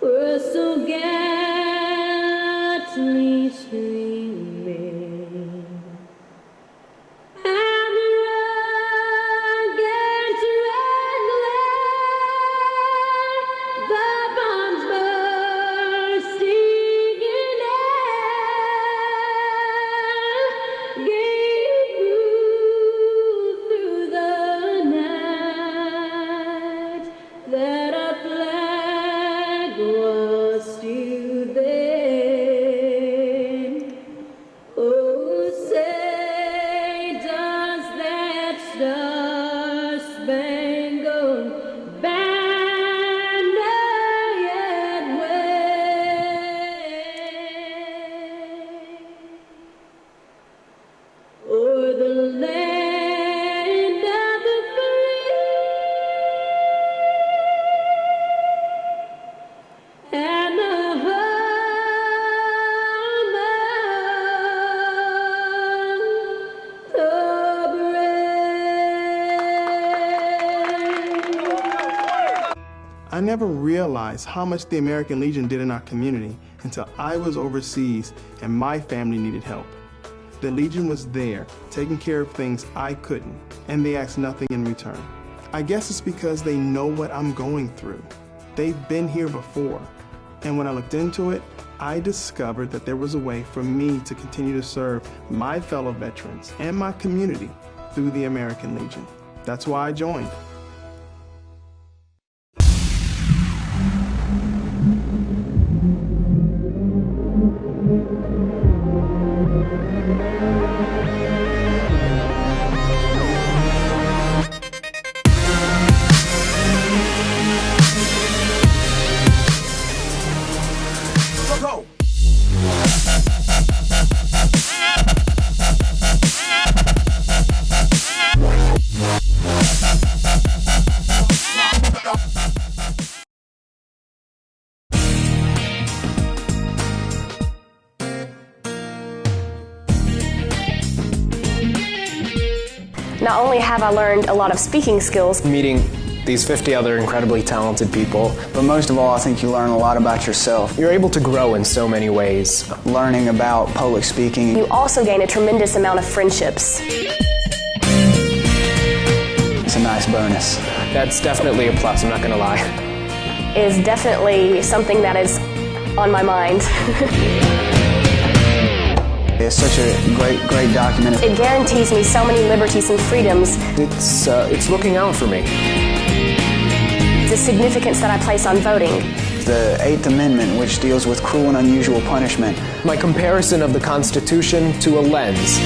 were so gallantly streaming, and the rugged red glare, the bombs bursting in air, gave proof through the night that our flag was still there. Oh, say does that star-spangled banner yet wave o'er the land of the free and the home of the brave. I never realized how much the American Legion did in our community until I was overseas and my family needed help. The Legion was there, taking care of things I couldn't, and they asked nothing in return. I guess it's because they know what I'm going through. They've been here before, and when I looked into it, I discovered that there was a way for me to continue to serve my fellow veterans and my community through the American Legion. That's why I joined. Go! Not only have I learned a lot of speaking skills, meeting these 50 other incredibly talented people, but most of all, I think you learn a lot about yourself. you're able to grow in so many ways. Learning about public speaking. you also gain a tremendous amount of friendships. It's a nice bonus. That's definitely a plus, I'm not gonna lie. Is definitely something that is on my mind. It's such a great document. It guarantees me so many liberties and freedoms. It's looking out for me. The significance that I place on voting. The 8th Amendment, which deals with cruel and unusual punishment. My comparison of the Constitution to a lens.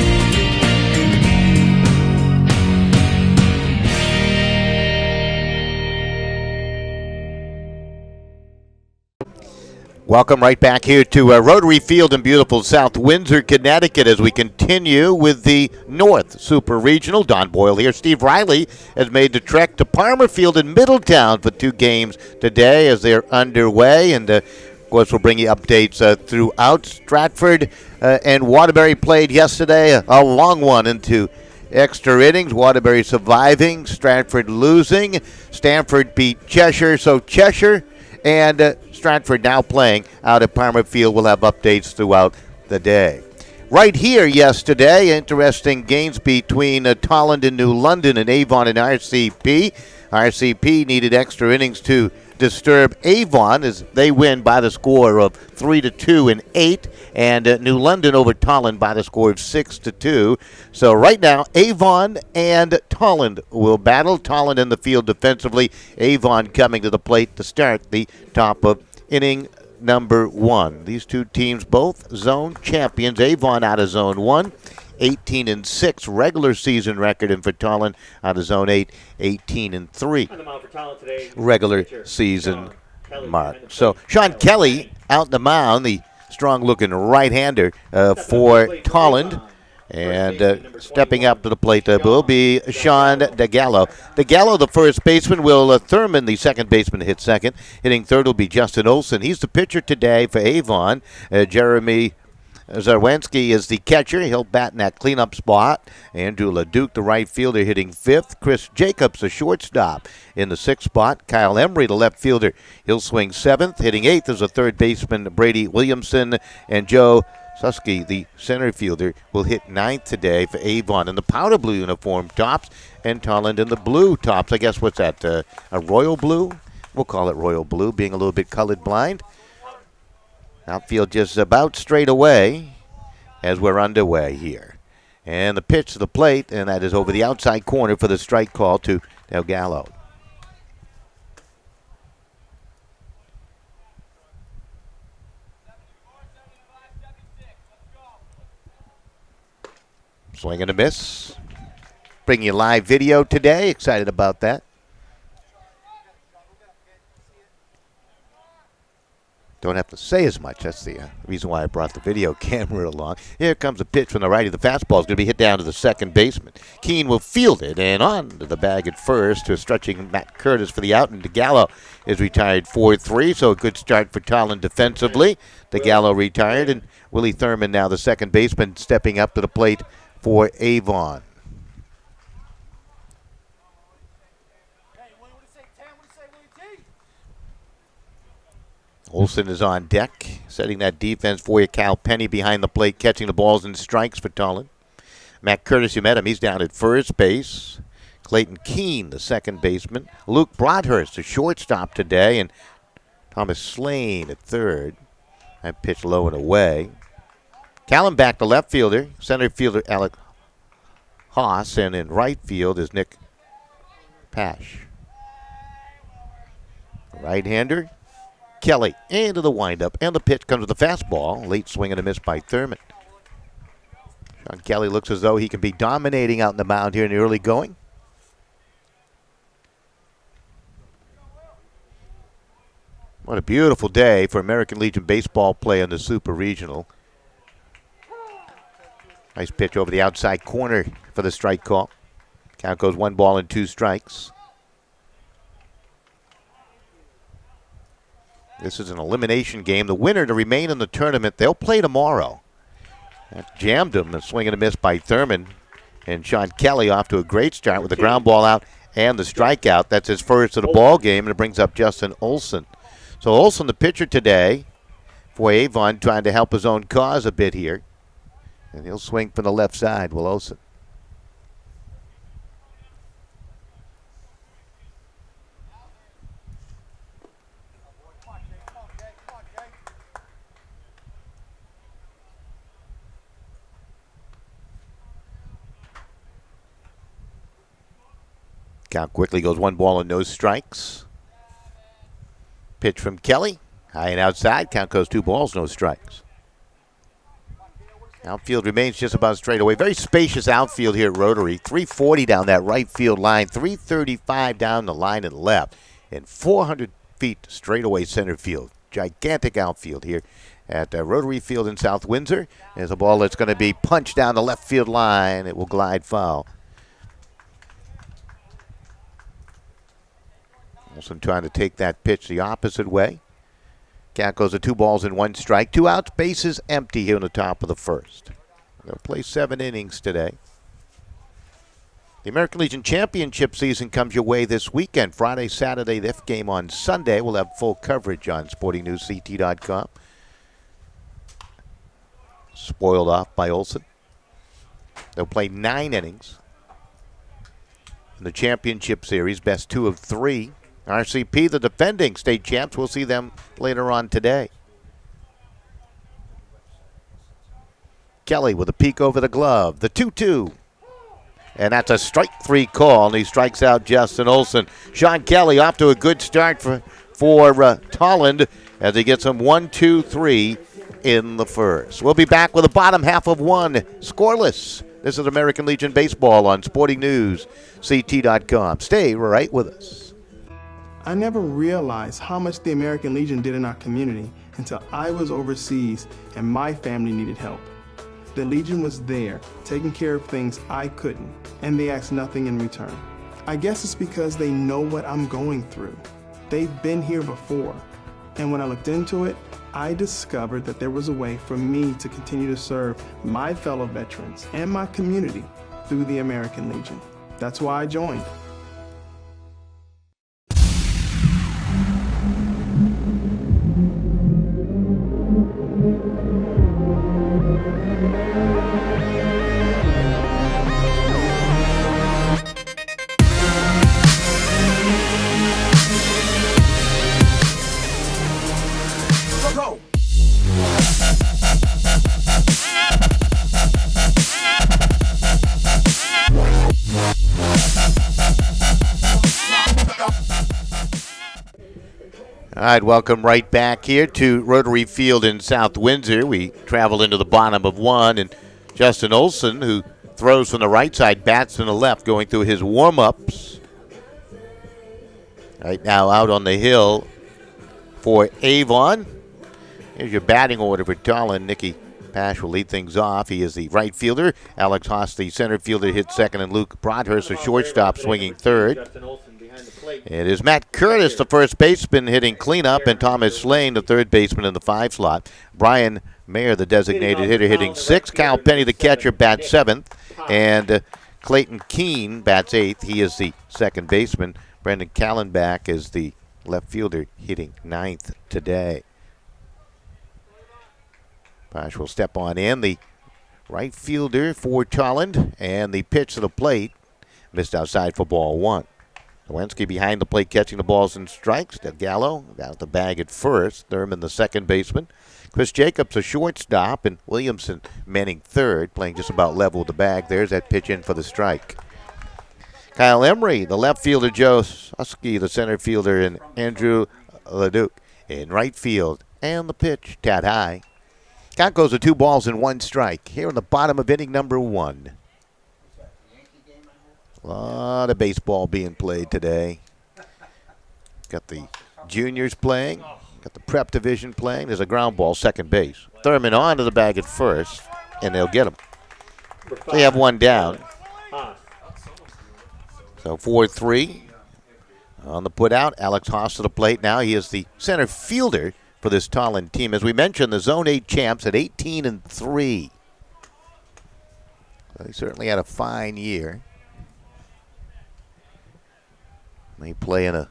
Welcome right back here to Rotary Field in beautiful South Windsor, Connecticut, as we continue with the North Super Regional. Don Boyle here. Steve Riley has made the trek to Palmer Field in Middletown for 2 games today as they're underway. And, of course, we'll bring you updates throughout. Stratford and Waterbury played yesterday, a long one into extra innings. Waterbury surviving, Stratford losing. Stanford beat Cheshire, so Cheshire and Stratford now playing out at Palmer Field. We'll have updates throughout the day. Right here yesterday, interesting games between Tolland and New London and Avon and RCP. RCP needed extra innings to disturb Avon as they win by the score of 3-2 in 8, and New London over Tolland by the score of 6-2. So right now, Avon and Tolland will battle. Tolland in the field defensively. Avon coming to the plate to start the top of inning number 1. These two teams both zone champions. Avon out of zone 1. 18-6 regular season record, and for Tolland out of zone 8, 18-3 regular season mark. So Sean Kelly out the mound, the strong-looking right-hander for Tolland, and stepping up to the plate will be Sean DeGallo. DeGallo, the first baseman, will Thurman, the second baseman, hit second. Hitting third will be Justin Olson. He's the pitcher today for Avon. Jeremy Zarwensky is the catcher. He'll bat in that cleanup spot. Andrew LeDuc, the right fielder, hitting 5th. Chris Jacobs, the shortstop, in the 6th spot. Kyle Emery, the left fielder, he'll swing 7th. Hitting 8th is a third baseman, Brady Williamson. And Joe Susky, the center fielder, will hit 9th today for Avon in the powder blue uniform tops, and Tolland in the blue tops. I guess what's that, a royal blue? We'll call it royal blue, being a little bit colored blind. Outfield just about straight away as we're underway here. And the pitch to the plate, and that is over the outside corner for the strike call to Del Gallo. Swing and a miss. Bringing you live video today. Excited about that. Don't have to say as much. That's the reason why I brought the video camera along. Here comes a pitch from the righty. The fastball is going to be hit down to the second baseman. Keene will field it, and on to the bag at first to stretching Matt Curtis for the out, and DeGallo is retired 4-3, so a good start for Tolland defensively. DeGallo retired, and Willie Thurman now the second baseman stepping up to the plate for Avon. Olson is on deck, setting that defense for you. Cal Penny behind the plate, catching the balls and strikes for Tolland. Matt Curtis, you met him. He's down at first base. Clayton Keene, the second baseman. Luke Broadhurst, the shortstop today. And Thomas Slane at third. That pitch low and away. Callenbach, the left fielder. Center fielder, Alec Haas. And in right field is Nick Pash. Right-hander, Kelly into the windup, and the pitch comes with the fastball. Late swing and a miss by Thurman. Sean Kelly looks as though he can be dominating out in the mound here in the early going. What a beautiful day for American Legion baseball play in the Super Regional. Nice pitch over the outside corner for the strike call. Count goes 1-2 strikes. This is an elimination game. The winner to remain in the tournament, they'll play tomorrow. That jammed him. A swing and a miss by Thurman. And Sean Kelly off to a great start with the ground ball out and the strikeout. That's his first of the ball game, and it brings up Justin Olson. So Olson, the pitcher today for Avon, trying to help his own cause a bit here. And he'll swing from the left side, Will Olson. Count quickly goes 1-no strikes. Pitch from Kelly. High and outside. Count goes 2 no strikes. Outfield remains just about straight away. Very spacious outfield here at Rotary. 340 down that right field line. 335 down the line and left. And 400 feet straight away center field. Gigantic outfield here at Rotary Field in South Windsor. There's a ball that's going to be punched down the left field line. It will glide foul. Olson trying to take that pitch the opposite way. Count goes to 2-1 strike. 2 outs, bases empty here in the top of the first. They'll play 7 innings today. The American Legion Championship season comes your way this weekend. Friday, Saturday, the game on Sunday. We'll have full coverage on SportingNewsCT.com. Spoiled off by Olson. They'll play 9 innings in the championship series, best 2 of 3. RCP, the defending state champs, we'll see them later on today. Kelly with a peek over the glove. The 2-2. And that's a strike 3 call, and he strikes out Justin Olson. Sean Kelly off to a good start for Tolland as he gets him 1-2-3 in the first. We'll be back with the bottom half of 1, scoreless. This is American Legion Baseball on SportingNewsCT.com. Stay right with us. I never realized how much the American Legion did in our community until I was overseas and my family needed help. The Legion was there, taking care of things I couldn't, and they asked nothing in return. I guess it's because they know what I'm going through. They've been here before, and when I looked into it, I discovered that there was a way for me to continue to serve my fellow veterans and my community through the American Legion. That's why I joined. All right, welcome right back here to Rotary Field in South Windsor. We travel into the bottom of one, and Justin Olson, who throws from the right side, bats from the left, going through his warm-ups. Right now out on the hill for Avon. Here's your batting order for Tolland. Nicky Pash will lead things off. He is the right fielder. Alex Haas, the center fielder, hits second, and Luke Broadhurst, the shortstop, swinging third. It is Matt Curtis, the first baseman, hitting cleanup, and Thomas Slane, the third baseman, in the 5 slot. Brian Mayer, the designated hitter, hitting 6th. Cal Penny, the catcher, bats 7th. And Clayton Keene bats 8th. He is the second baseman. Brendan Callenbach is the left fielder, hitting 9th today. Pash will step on in, the right fielder for Tolland, and the pitch to the plate missed outside for ball 1. Lewinsky behind the plate catching the balls and strikes. Del Gallo down at the bag at first. Thurman, the second baseman. Chris Jacobs, a shortstop, and Williamson manning third, playing just about level with the bag. There's that pitch in for the strike. Kyle Emery, the left fielder. Joe Susky, the center fielder, and Andrew Leduc in right field. And the pitch, tad high. Count goes to 2 balls and 1 strike here in the bottom of inning number 1. A lot of baseball being played today. Got the juniors playing. Got the prep division playing. There's a ground ball, second base. Thurman on to the bag at first, and they'll get him. They have one down. So 4-3 on the put out. Alex Haas to the plate now. He is the center fielder for this Tolland team. As we mentioned, the Zone 8 champs at 18-3. They certainly had a fine year. They play in a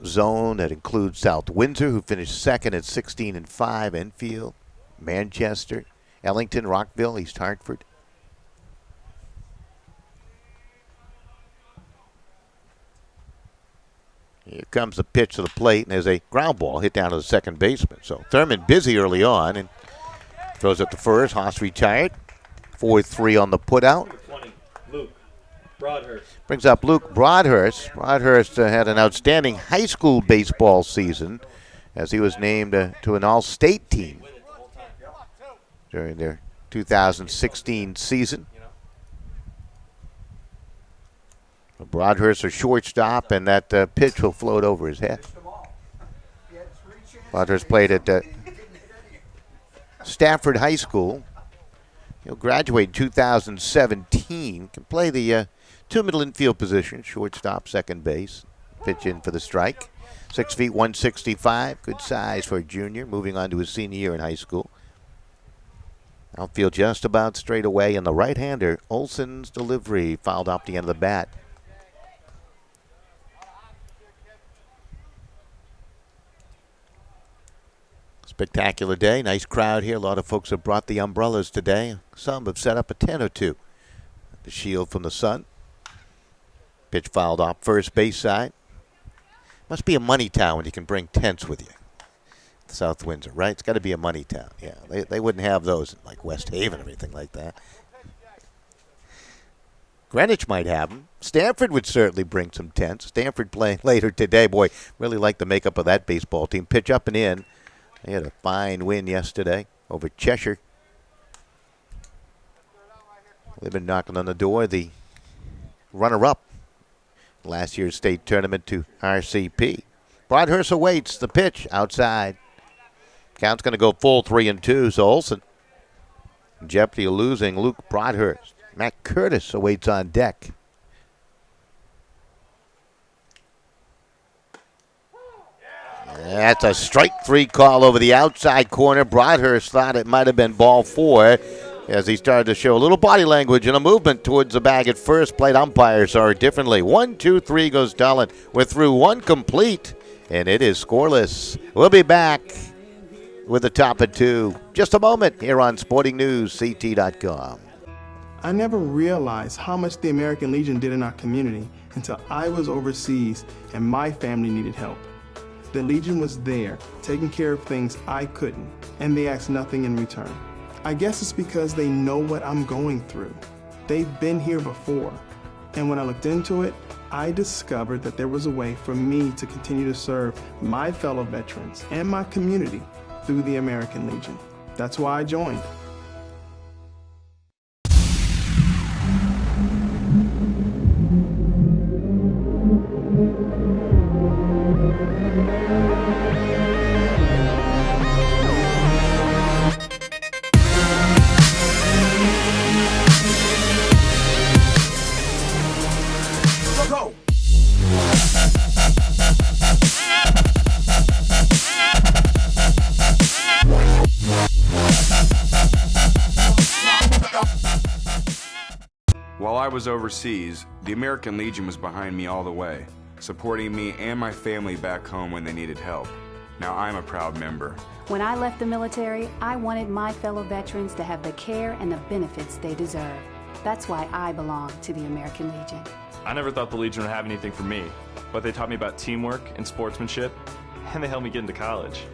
zone that includes South Windsor, who finished second at 16-5, Enfield, Manchester, Ellington, Rockville, East Hartford. Here comes the pitch to the plate, and there's a ground ball hit down to the second baseman. So Thurman busy early on and throws it to first. Haas retired. 4-3 on the putout. Brings up Luke Broadhurst. Broadhurst had an outstanding high school baseball season as he was named to an all-state team during their 2016 season. Broadhurst a shortstop, and that pitch will float over his head. Broadhurst played at Stafford High School. He'll graduate in 2017. Can play the 2 middle infield positions, shortstop, second base. Pitch in for the strike. 6 feet, 165. Good size for a junior, moving on to his senior year in high school. Outfield just about straight away, and the right-hander, Olson's delivery, fouled off the end of the bat. Spectacular day. Nice crowd here. A lot of folks have brought the umbrellas today. Some have set up a tent or two to shield from the sun. Pitch fouled off first base side. Must be a money town when you can bring tents with you. South Windsor, right? It's got to be a money town. Yeah, they wouldn't have those in like West Haven or anything like that. Greenwich might have them. Stanford would certainly bring some tents. Stanford playing later today. Boy, really like the makeup of that baseball team. Pitch up and in. They had a fine win yesterday over Cheshire. They've been knocking on the door. The runner-up last year's state tournament to RCP. Broadhurst awaits the pitch outside. Count's going to go full 3-2, so Olson in jeopardy of losing Luke Broadhurst. Matt Curtis awaits on deck. That's a strike three call over the outside corner. Broadhurst thought it might have been ball four as he started to show a little body language and a movement towards the bag at first. Plate umpires saw it differently. 1-2-3 goes Tolland. We're through one complete, and it is scoreless. We'll be back with the top of two just a moment here on SportingNewsCT.com. I never realized how much the American Legion did in our community until I was overseas and my family needed help. The Legion was there, taking care of things I couldn't, and they asked nothing in return. I guess it's because they know what I'm going through. They've been here before. And when I looked into it, I discovered that there was a way for me to continue to serve my fellow veterans and my community through the American Legion. That's why I joined. While I was overseas, the American Legion was behind me all the way, supporting me and my family back home when they needed help. Now I'm a proud member. When I left the military, I wanted my fellow veterans to have the care and the benefits they deserve. That's why I belong to the American Legion. I never thought the Legion would have anything for me, but they taught me about teamwork and sportsmanship, and they helped me get into college.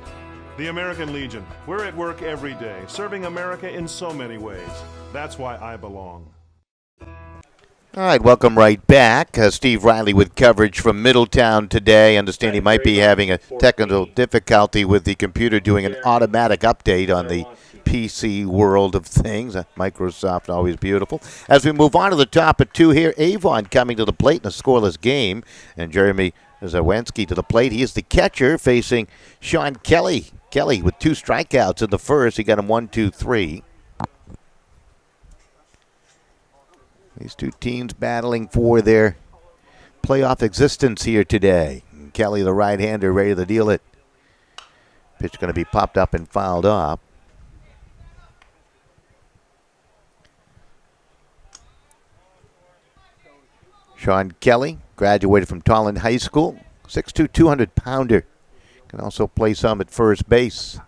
The American Legion. We're at work every day, serving America in so many ways. That's why I belong. All right, welcome right back. Steve Riley with coverage from Middletown today. Understand he might be having a technical difficulty with the computer doing an automatic update on the PC world of things. Microsoft, always beautiful. As we move on to the top of two here, Avon coming to the plate in a scoreless game. And Jeremy Zawinski to the plate. He is the catcher facing Sean Kelly. Kelly with 2 strikeouts in the first. He got him 1-2-3. These two teams battling for their playoff existence here today. Kelly, the right-hander, ready to deal it. Pitch going to be popped up and fouled off. Sean Kelly graduated from Tolland High School. 6'2", 200-pounder. Can also play some at first base.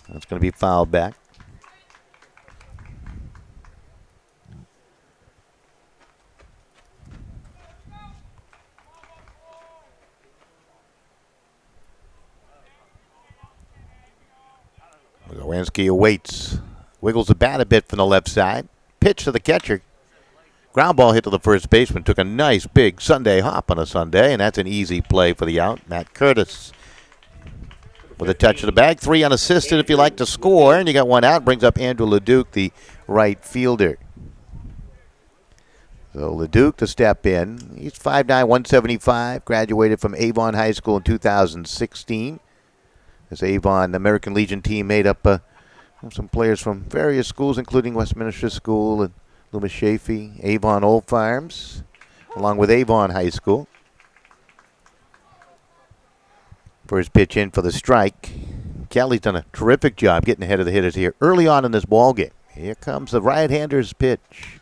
That's going to be fouled back. Zawinski awaits. Wiggles the bat a bit from the left side. Pitch to the catcher. Ground ball hit to the first baseman. Took a nice big Sunday hop on a Sunday, and that's an easy play for the out. Matt Curtis with a touch of the bag. 3 unassisted if you like to score, and you got 1 out. Brings up Andrew LeDuc, the right fielder. So LeDuc to step in. He's 5'9", 175. Graduated from Avon High School in 2016. This Avon American Legion team made up some players from various schools, including Westminster School and Loomis Chaffee, Avon Old Farms, along with Avon High School. First pitch in for the strike. Kelly's done a terrific job getting ahead of the hitters here early on in this ball game. Here comes the right-hander's pitch.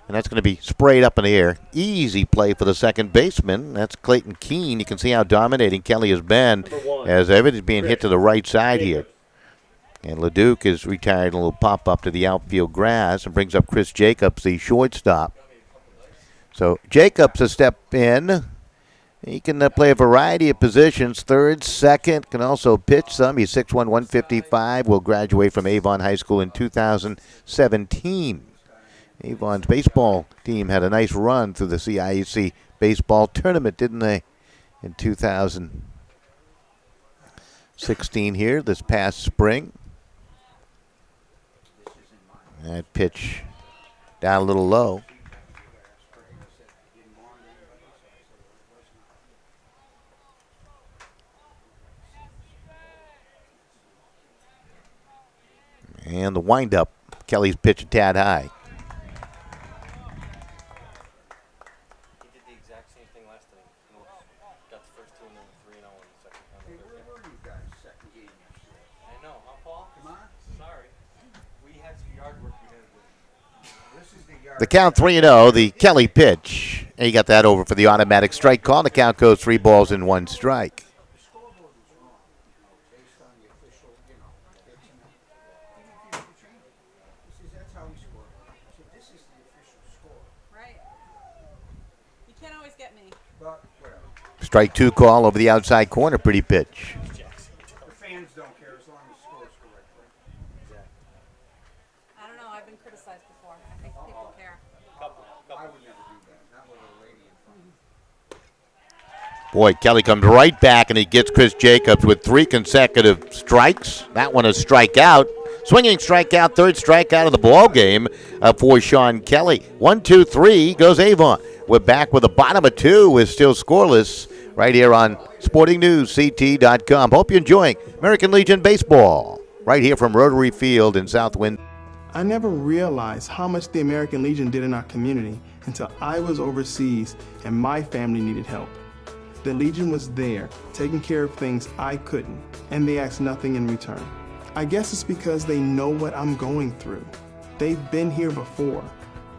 And that's going to be sprayed up in the air. Easy play for the second baseman. That's Clayton Keene. You can see how dominating Kelly has been as everything's being hit to the right side here. And LeDuc is retired. A little pop-up to the outfield grass and brings up Chris Jacobs, the shortstop. So Jacobs a step in. He can play a variety of positions. Third, second, can also pitch some. He's 6'1", 155. Will graduate from Avon High School in 2017. Avon's baseball team had a nice run through the CIAC baseball tournament, didn't they, in 2016 here, this past spring. That pitch down a little low. And the windup, Kelly's pitch a tad high. He did the exact same thing last time. Got the first 2 and then 3-0 in the second time. The count 3-0, the Kelly pitch. And he got that over for the automatic strike call. The count goes 3 balls and 1 strike. Strike 2 call over the outside corner. Pretty pitch. The fans don't care as long as the score is correct. I don't know. I've been criticized before. I think people care. I would never do that. Not with a lady in front. Boy, Kelly comes right back, and he gets Chris Jacobs with 3 consecutive strikes. That one a strikeout. Swinging strikeout, 3rd strikeout of the ball game for Sean Kelly. 1-2-3 goes Avon. We're back with the bottom of 2 with still scoreless right here on SportingNewsCT.com. Hope you're enjoying American Legion Baseball right here from Rotary Field in South Windsor. I never realized how much the American Legion did in our community until I was overseas and my family needed help. The Legion was there, taking care of things I couldn't, and they asked nothing in return. I guess it's because they know what I'm going through. They've been here before.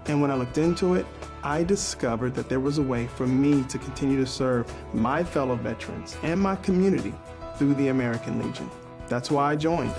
And when I looked into it, I discovered that there was a way for me to continue to serve my fellow veterans and my community through the American Legion. That's why I joined.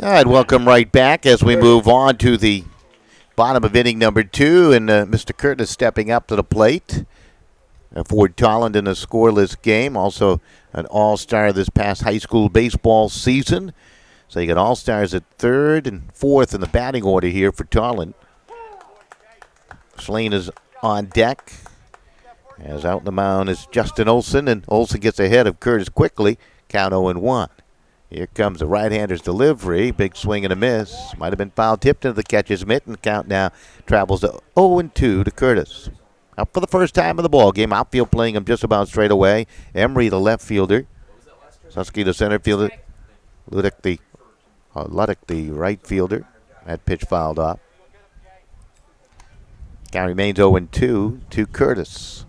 All right, welcome right back as we move on to the bottom of inning number 2, and Mr. Curtis stepping up to the plate for Tolland in a scoreless game. Also an all-star this past high school baseball season. So you got all-stars at 3rd and 4th in the batting order here for Tolland. Slane is on deck. As out on the mound is Justin Olson, and Olson gets ahead of Curtis quickly. Count 0-1. Here comes the right-hander's delivery. Big swing and a miss. Might have been foul tipped into the catcher's mitt, and count now travels to 0-2 to Curtis. Up for the first time of the ball game. Outfield playing him just about straight away. Emery, the left fielder. Susky, the center fielder. Ludwig, the right fielder. That pitch fouled off. Count remains 0-2 to Curtis.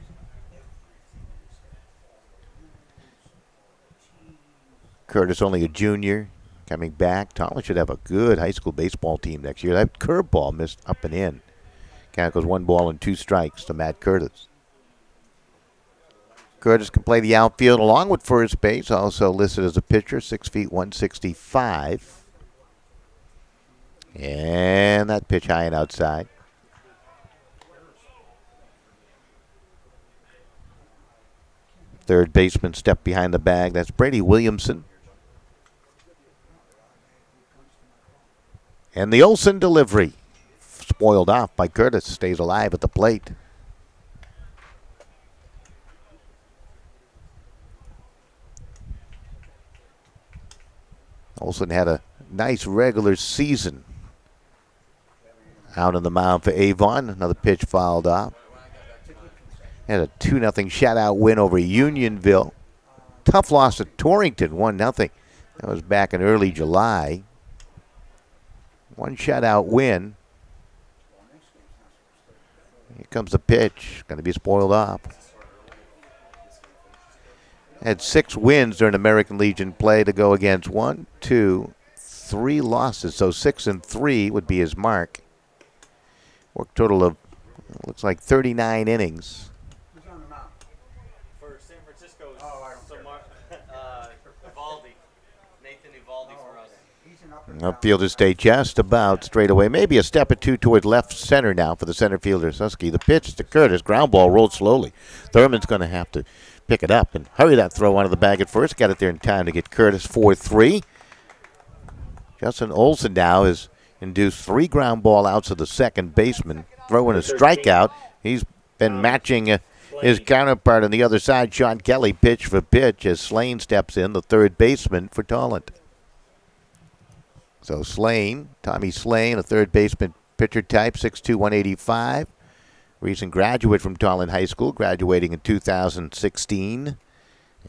Curtis, only a junior, coming back. Tolland should have a good high school baseball team next year. That curveball missed up and in. Count goes 1 ball and 2 strikes to Matt Curtis. Curtis can play the outfield along with first base, also listed as a pitcher, 6 feet 165. And that pitch high and outside. Third baseman stepped behind the bag. That's Brady Williamson. And the Olsen delivery, spoiled off by Curtis, stays alive at the plate. Olsen had a nice regular season out on the mound for Avon. Another pitch fouled off. Had a 2-0 shutout win over Unionville. Tough loss to Torrington, 1-0. That was back in early July. 1 shutout win. Here comes the pitch. Going to be spoiled off. Had 6 wins during American Legion play to go against 1, 2, 3 losses. So 6-3 would be his mark. Work total of, looks like 39 innings. For San Francisco, Evaldi. Nathan Evaldi for us. Outfielders stay just about straight away. Maybe a step or two toward left center now for the center fielder, Susky. The pitch to Curtis. Ground ball rolled slowly. Thurman's going to have to pick it up and hurry that throw onto the bag at first. Got it there in time to get Curtis 4-3. Justin Olson now has induced 3 ground ball outs of the second baseman. Throwing a strikeout. He's been matching his counterpart on the other side, Sean Kelly, pitch for pitch as Slane steps in, the third baseman for Tolland. So Tommy Slane, a third baseman pitcher type, 6'2", 185. Recent graduate from Tolland High School, graduating in 2016.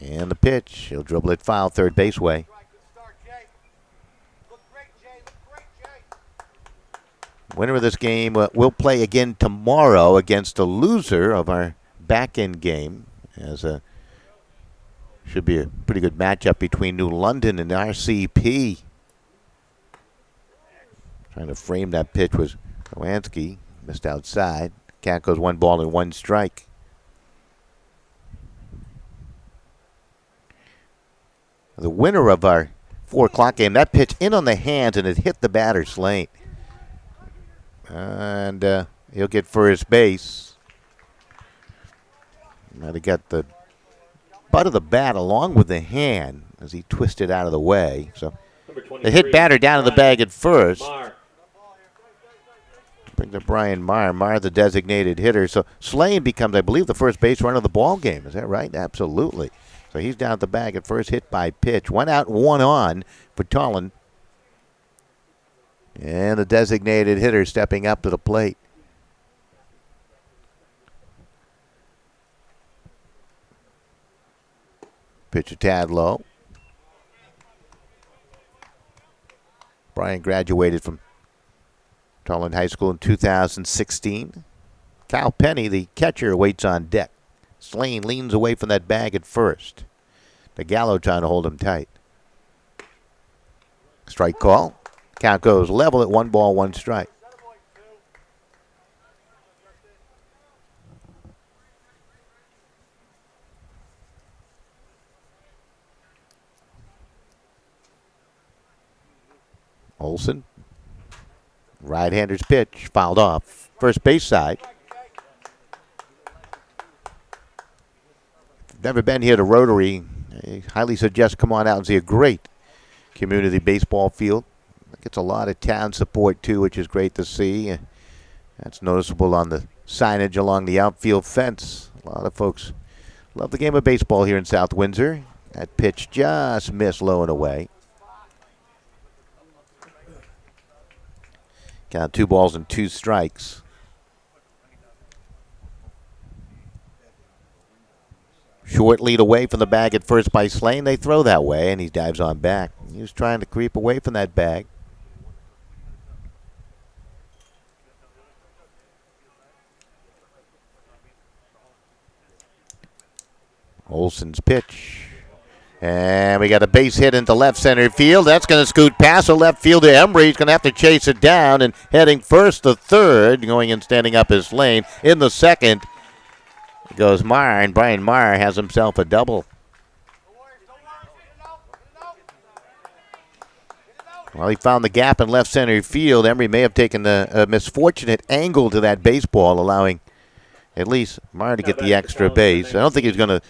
And the pitch, he'll dribble it foul third base way. Winner of this game will play again tomorrow against the loser of our back-end game. Should be a pretty good matchup between New London and RCP. Trying to frame that pitch was Kowansky. Missed outside. Count goes 1-1 strike. The winner of our 4 o'clock game, that pitch in on the hands and it hit the batter Slane. And he'll get first base. Might have got the butt of the bat along with the hand as he twisted out of the way. So the hit batter down to the bag at first. Bring to Brian Marr. Marr, the designated hitter. So Slane becomes, I believe, the first base runner of the ball game. Is that right? Absolutely. So he's down at the bag at first, hit by pitch. 1 out, 1 on for Tolland. And the designated hitter stepping up to the plate. Pitch a tad low. Brian graduated from Tolland High School in 2016. Kyle Penny, the catcher, waits on deck. Slane leans away from that bag at first. The Gallo trying to hold him tight. Strike call. Count goes level at 1-1 strike. Olson. Right-hander's pitch fouled off. First base side. If you've never been here to Rotary, I highly suggest come on out and see a great community baseball field. Gets a lot of town support too, which is great to see. That's noticeable on the signage along the outfield fence. A lot of folks love the game of baseball here in South Windsor. That pitch just missed low and away. Count 2 balls and 2 strikes. Short lead away from the bag at first by Slane. They throw that way, and he dives on back. He was trying to creep away from that bag. Olson's pitch. And we got a base hit into left center field. That's going to scoot past the left fielder Embry. He's going to have to chase it down, and heading first to third, going and standing up is Slane. In the second goes Marr, and Brian Marr has himself a double. Well, he found the gap in left center field. Embry may have taken a misfortunate angle to that baseball, allowing at least Marr to get the extra base. I don't think he's going to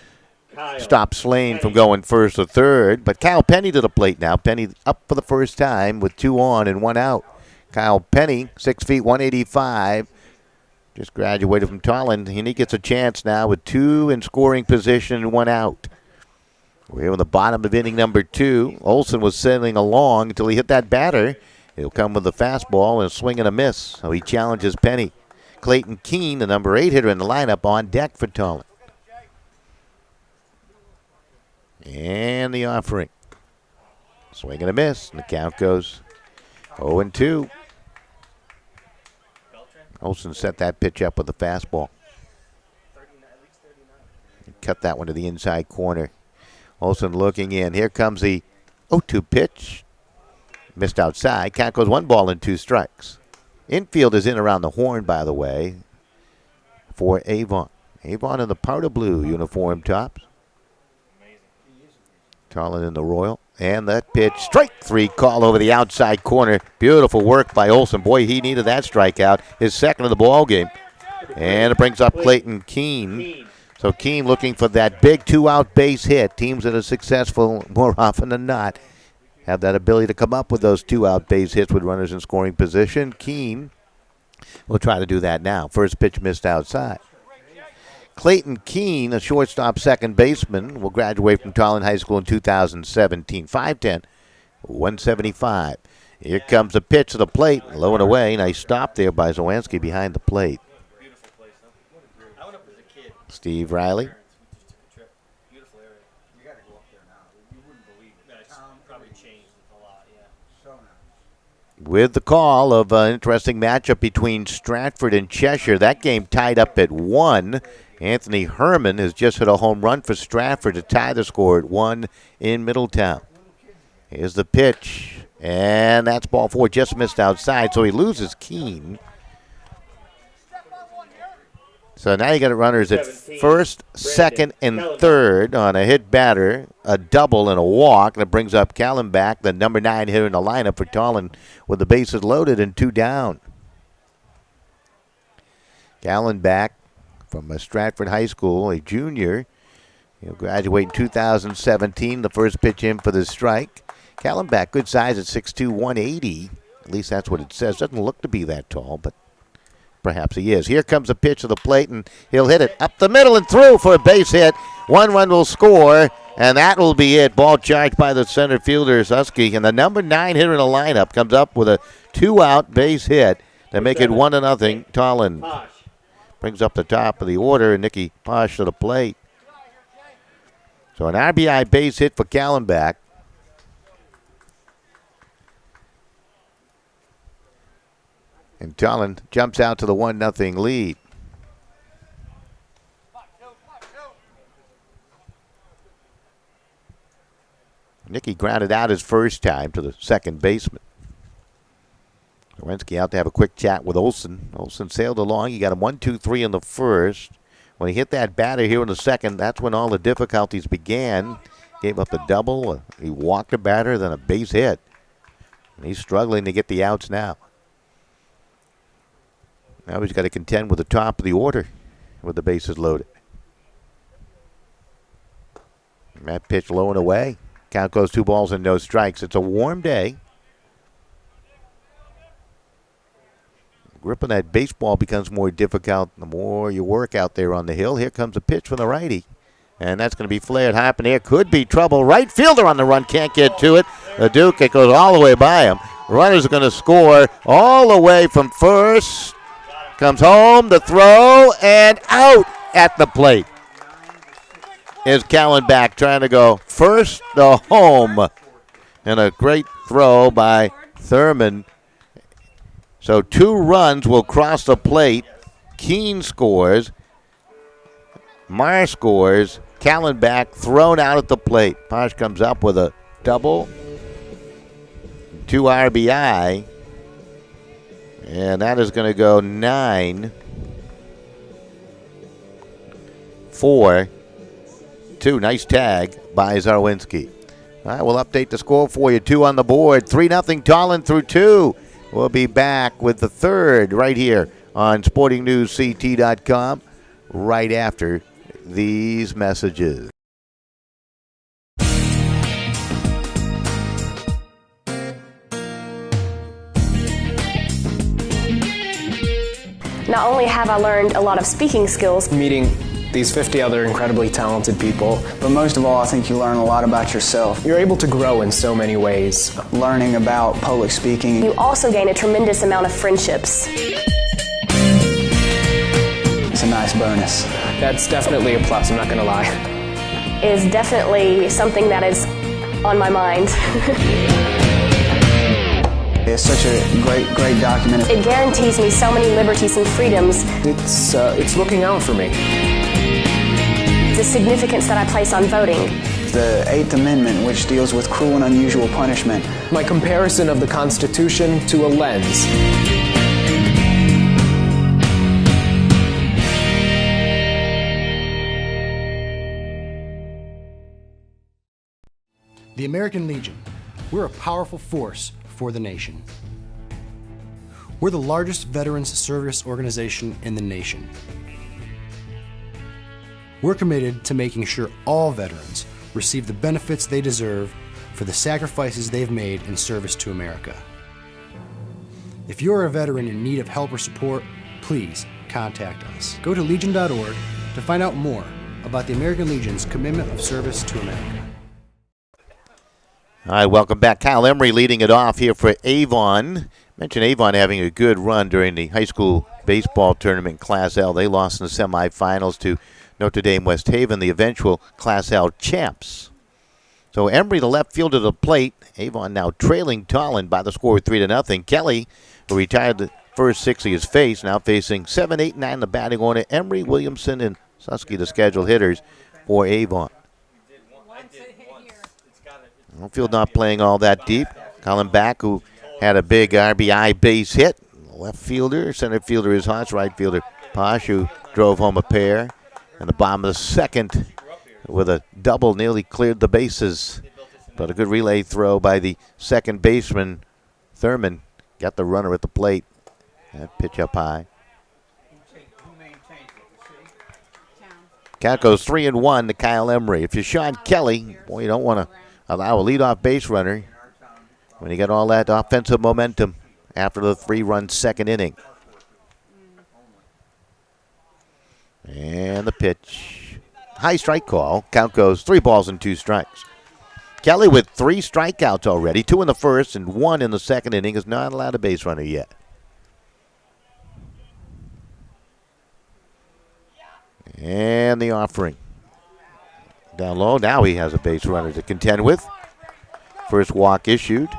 stop Slane from going first or third, but Kyle Penny to the plate now. Penny up for the first time with 2 on and 1 out. Kyle Penny, 6 feet, 185, just graduated from Tolland, and he gets a chance now with 2 in scoring position and 1 out. We're in the bottom of inning number 2. Olson was sailing along until he hit that batter. He'll come with the fastball and a swing and a miss, so he challenges Penny. Clayton Keene, the number 8 hitter in the lineup, on deck for Tolland. And the offering. Swing and a miss, and the count goes 0-2. Olson set that pitch up with the fastball. Cut that one to the inside corner. Olson looking in. Here comes the 0-2 pitch. Missed outside. Count goes 1-2 strikes. Infield is in around the horn, by the way, for Avon. Avon in the powder blue uniform tops. Tolland in the royal. And that pitch, strike 3 call over the outside corner. Beautiful work by Olson. Boy, he needed that strikeout. His second of the ball game. And it brings up Clayton Keene. So Keene looking for that big 2-out base hit. Teams that are successful more often than not have that ability to come up with those 2-out base hits with runners in scoring position. Keene will try to do that now. First pitch missed outside. Clayton Keene, a shortstop second baseman, will graduate from Tolland High School in 2017. 5'10", 175. Here comes a pitch to the plate, low and away. Nice stop there by Zawanski behind the plate. Steve Riley. You got to go up there now. You wouldn't believe it. It's probably changed a lot, yeah. So nice. With the call of an interesting matchup between Stratford and Cheshire. That game tied up at 1. Anthony Herman has just hit a home run for Stratford to tie the score at 1 in Middletown. Here's the pitch. And that's ball 4, just missed outside, so he loses Keene. So now you got runners at first, second, and third on a hit batter, a double, and a walk. That brings up Callenbach, the number 9 hitter in the lineup for Tolland, with the bases loaded and 2 down. Callenbach from Stratford High School, a junior. He'll graduate in 2017. The first pitch in for the strike. Callenbach, good size at 6'2", 180. At least that's what it says. Doesn't look to be that tall, but perhaps he is. Here comes a pitch to the plate, and he'll hit it up the middle and through for a base hit. 1 run will score, and that will be it. Ball charged by the center fielder, Susky, and the number 9 hitter in the lineup comes up with a 2-out base hit to make it 1-0. Tolland brings up the top of the order, and Nicky Posh to the plate. So an RBI base hit for Callenbach. And Tolland jumps out to the 1-0 lead. Nicky grounded out his first time to the second baseman. Wensky out to have a quick chat with Olson. Olson sailed along. He got him 1-2-3 in the first. When he hit that batter here in the second, that's when all the difficulties began. Gave up the double. He walked a batter, then a base hit. And he's struggling to get the outs now. Now he's got to contend with the top of the order with the bases loaded. And that pitch low and away. Count goes 2 balls and no strikes. It's a warm day. Gripping that baseball becomes more difficult the more you work out there on the hill. Here comes a pitch from the righty. And that's going to be flared high up in the air. Could be trouble. Right fielder on the run. Can't get to it. The Duke, it goes all the way by him. Runners are going to score all the way from first. Comes home, the throw, and out at the plate is Callenbach trying to go first to home. And a great throw by Thurman. So 2 runs will cross the plate. Keene scores. Meyer scores. Callenbach thrown out at the plate. Posh comes up with a double. 2 RBI. And that is going to go 9-4-2. Nice tag by Zarwinski. All right, we'll update the score for you. 2 on the board. 3-0 Tolland through 2. We'll be back with the third right here on SportingNewsCT.com right after these messages. Not only have I learned a lot of speaking skills, Meeting these 50 other incredibly talented people, But most of all, I think you learn a lot about yourself. you're able to grow in so many ways. Learning about public speaking. you also gain a tremendous amount of friendships. It's a nice bonus. That's definitely a plus, I'm not going to lie. Is definitely something that is on my mind. It's such a great document. It guarantees me so many liberties and freedoms. It's looking out for me. The significance that I place on voting. The 8th Amendment, which deals with cruel and unusual punishment. My comparison of the Constitution to a lens. The American Legion. We're a powerful force for the nation. We're the largest veterans service organization in the nation. We're committed to making sure all veterans receive the benefits they deserve for the sacrifices they've made in service to America. If you're a veteran in need of help or support, please contact us. Go to legion.org to find out more about the American Legion's commitment of service to America. All right, welcome back. Kyle Emery leading it off here for Avon. Mentioned Avon having a good run during the high school baseball tournament Class L. They lost in the semifinals to Notre Dame West Haven, the eventual Class L champs. So Emery, the left fielder to the plate. Avon now trailing Tolland by the score of 3-0. Kelly, who retired the first 6 he has faced, now facing 7, 8, 9 the batting order. Emery, Williamson, and Susky, the scheduled hitters for Avon. Field not playing all that deep. Colin Back, who had a big RBI base hit. Left fielder, center fielder is Haas. Right fielder Posh, who drove home a pair. And the bottom of the second with a double nearly cleared the bases. But a good relay throw by the second baseman, Thurman. Got the runner at the plate. That pitch up high. Count goes 3-1 to Kyle Emery. If you're Sean Kelly, boy, you don't want to allow a leadoff base runner when you got all that offensive momentum after the 3-run second inning. And the pitch. High strike call. Count goes 3 balls and 2 strikes. Kelly with 3 strikeouts already, 2 in the first and 1 in the second inning, is not allowed a base runner yet. And the offering. Down low, now he has a base runner to contend with. First walk issued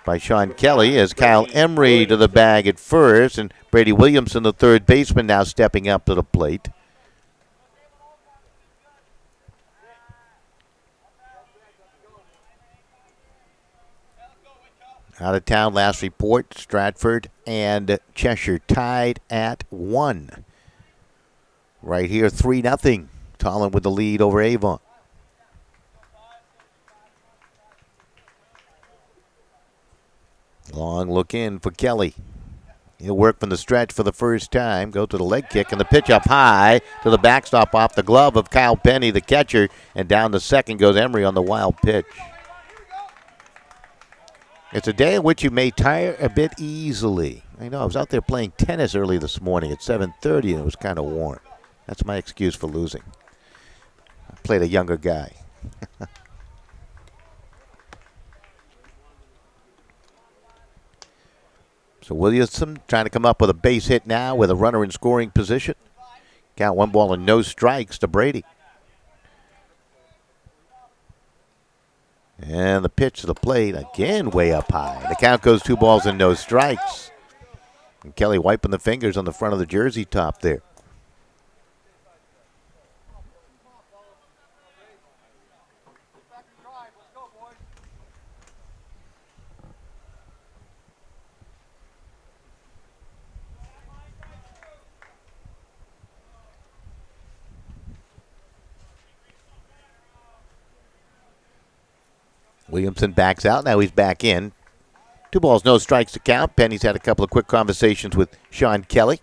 by Sean Kelly as Kyle Emery to the bag at first, and Brady Williamson, the third baseman, now stepping up to the plate. Out of town, last report, Stratford and Cheshire tied at 1. Right here, 3-0. Tolland with the lead over Avon. Long look in for Kelly. He'll work from the stretch for the first time. Go to the leg kick, and the pitch up high to the backstop off the glove of Kyle Penny, the catcher. And down to second goes Emery on the wild pitch. It's a day in which you may tire a bit easily. I know, I was out there playing tennis early this morning at 7:30, and it was kind of warm. That's my excuse for losing. I played a younger guy. So Williamson trying to come up with a base hit now with a runner in scoring position. Count 1 ball and no strikes to Brady. And the pitch to the plate, again way up high. The count goes 2 balls and no strikes. And Kelly wiping the fingers on the front of the jersey top there. Williamson backs out. Now he's back in. 2 balls, no strikes to count. Penny's had a couple of quick conversations with Sean Kelly.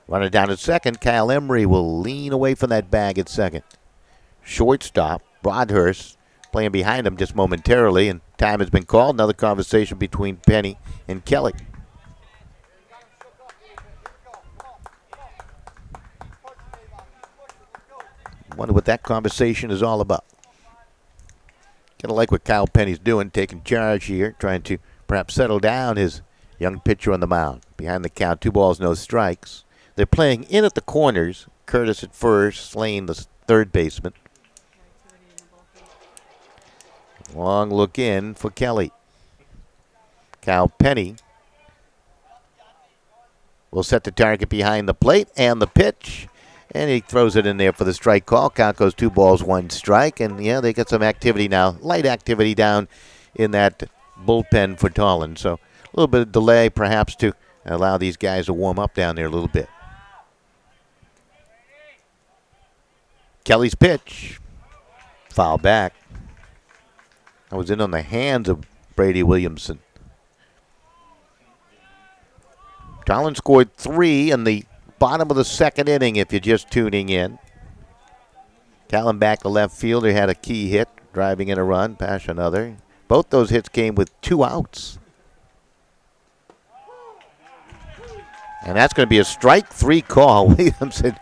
Runner down at second. Kyle Emery will lean away from that bag at second. Shortstop, Broadhurst, playing behind him just momentarily, and time has been called. Another conversation between Penny and Kelly. Wonder what that conversation is all about. Kind of like what Kyle Penny's doing, taking charge here, trying to perhaps settle down his young pitcher on the mound. Behind the count, 2 balls, no strikes. They're playing in at the corners. Curtis at first, Slane the third baseman. Long look in for Kelly. Kyle Penny will set the target behind the plate, and the pitch. And he throws it in there for the strike call. Count goes 2 balls, 1 strike. And, yeah, they got some activity now, light activity down in that bullpen for Tolland. So a little bit of delay perhaps to allow these guys to warm up down there a little bit. Kelly's pitch. Foul back. That was in on the hands of Brady Williamson. Tolland scored 3 in the bottom of the second inning if you're just tuning in. Callenbach, the left fielder, had a key hit, driving in a run, Pash another. Both those hits came with 2 outs. And that's going to be a strike 3 call. Williamson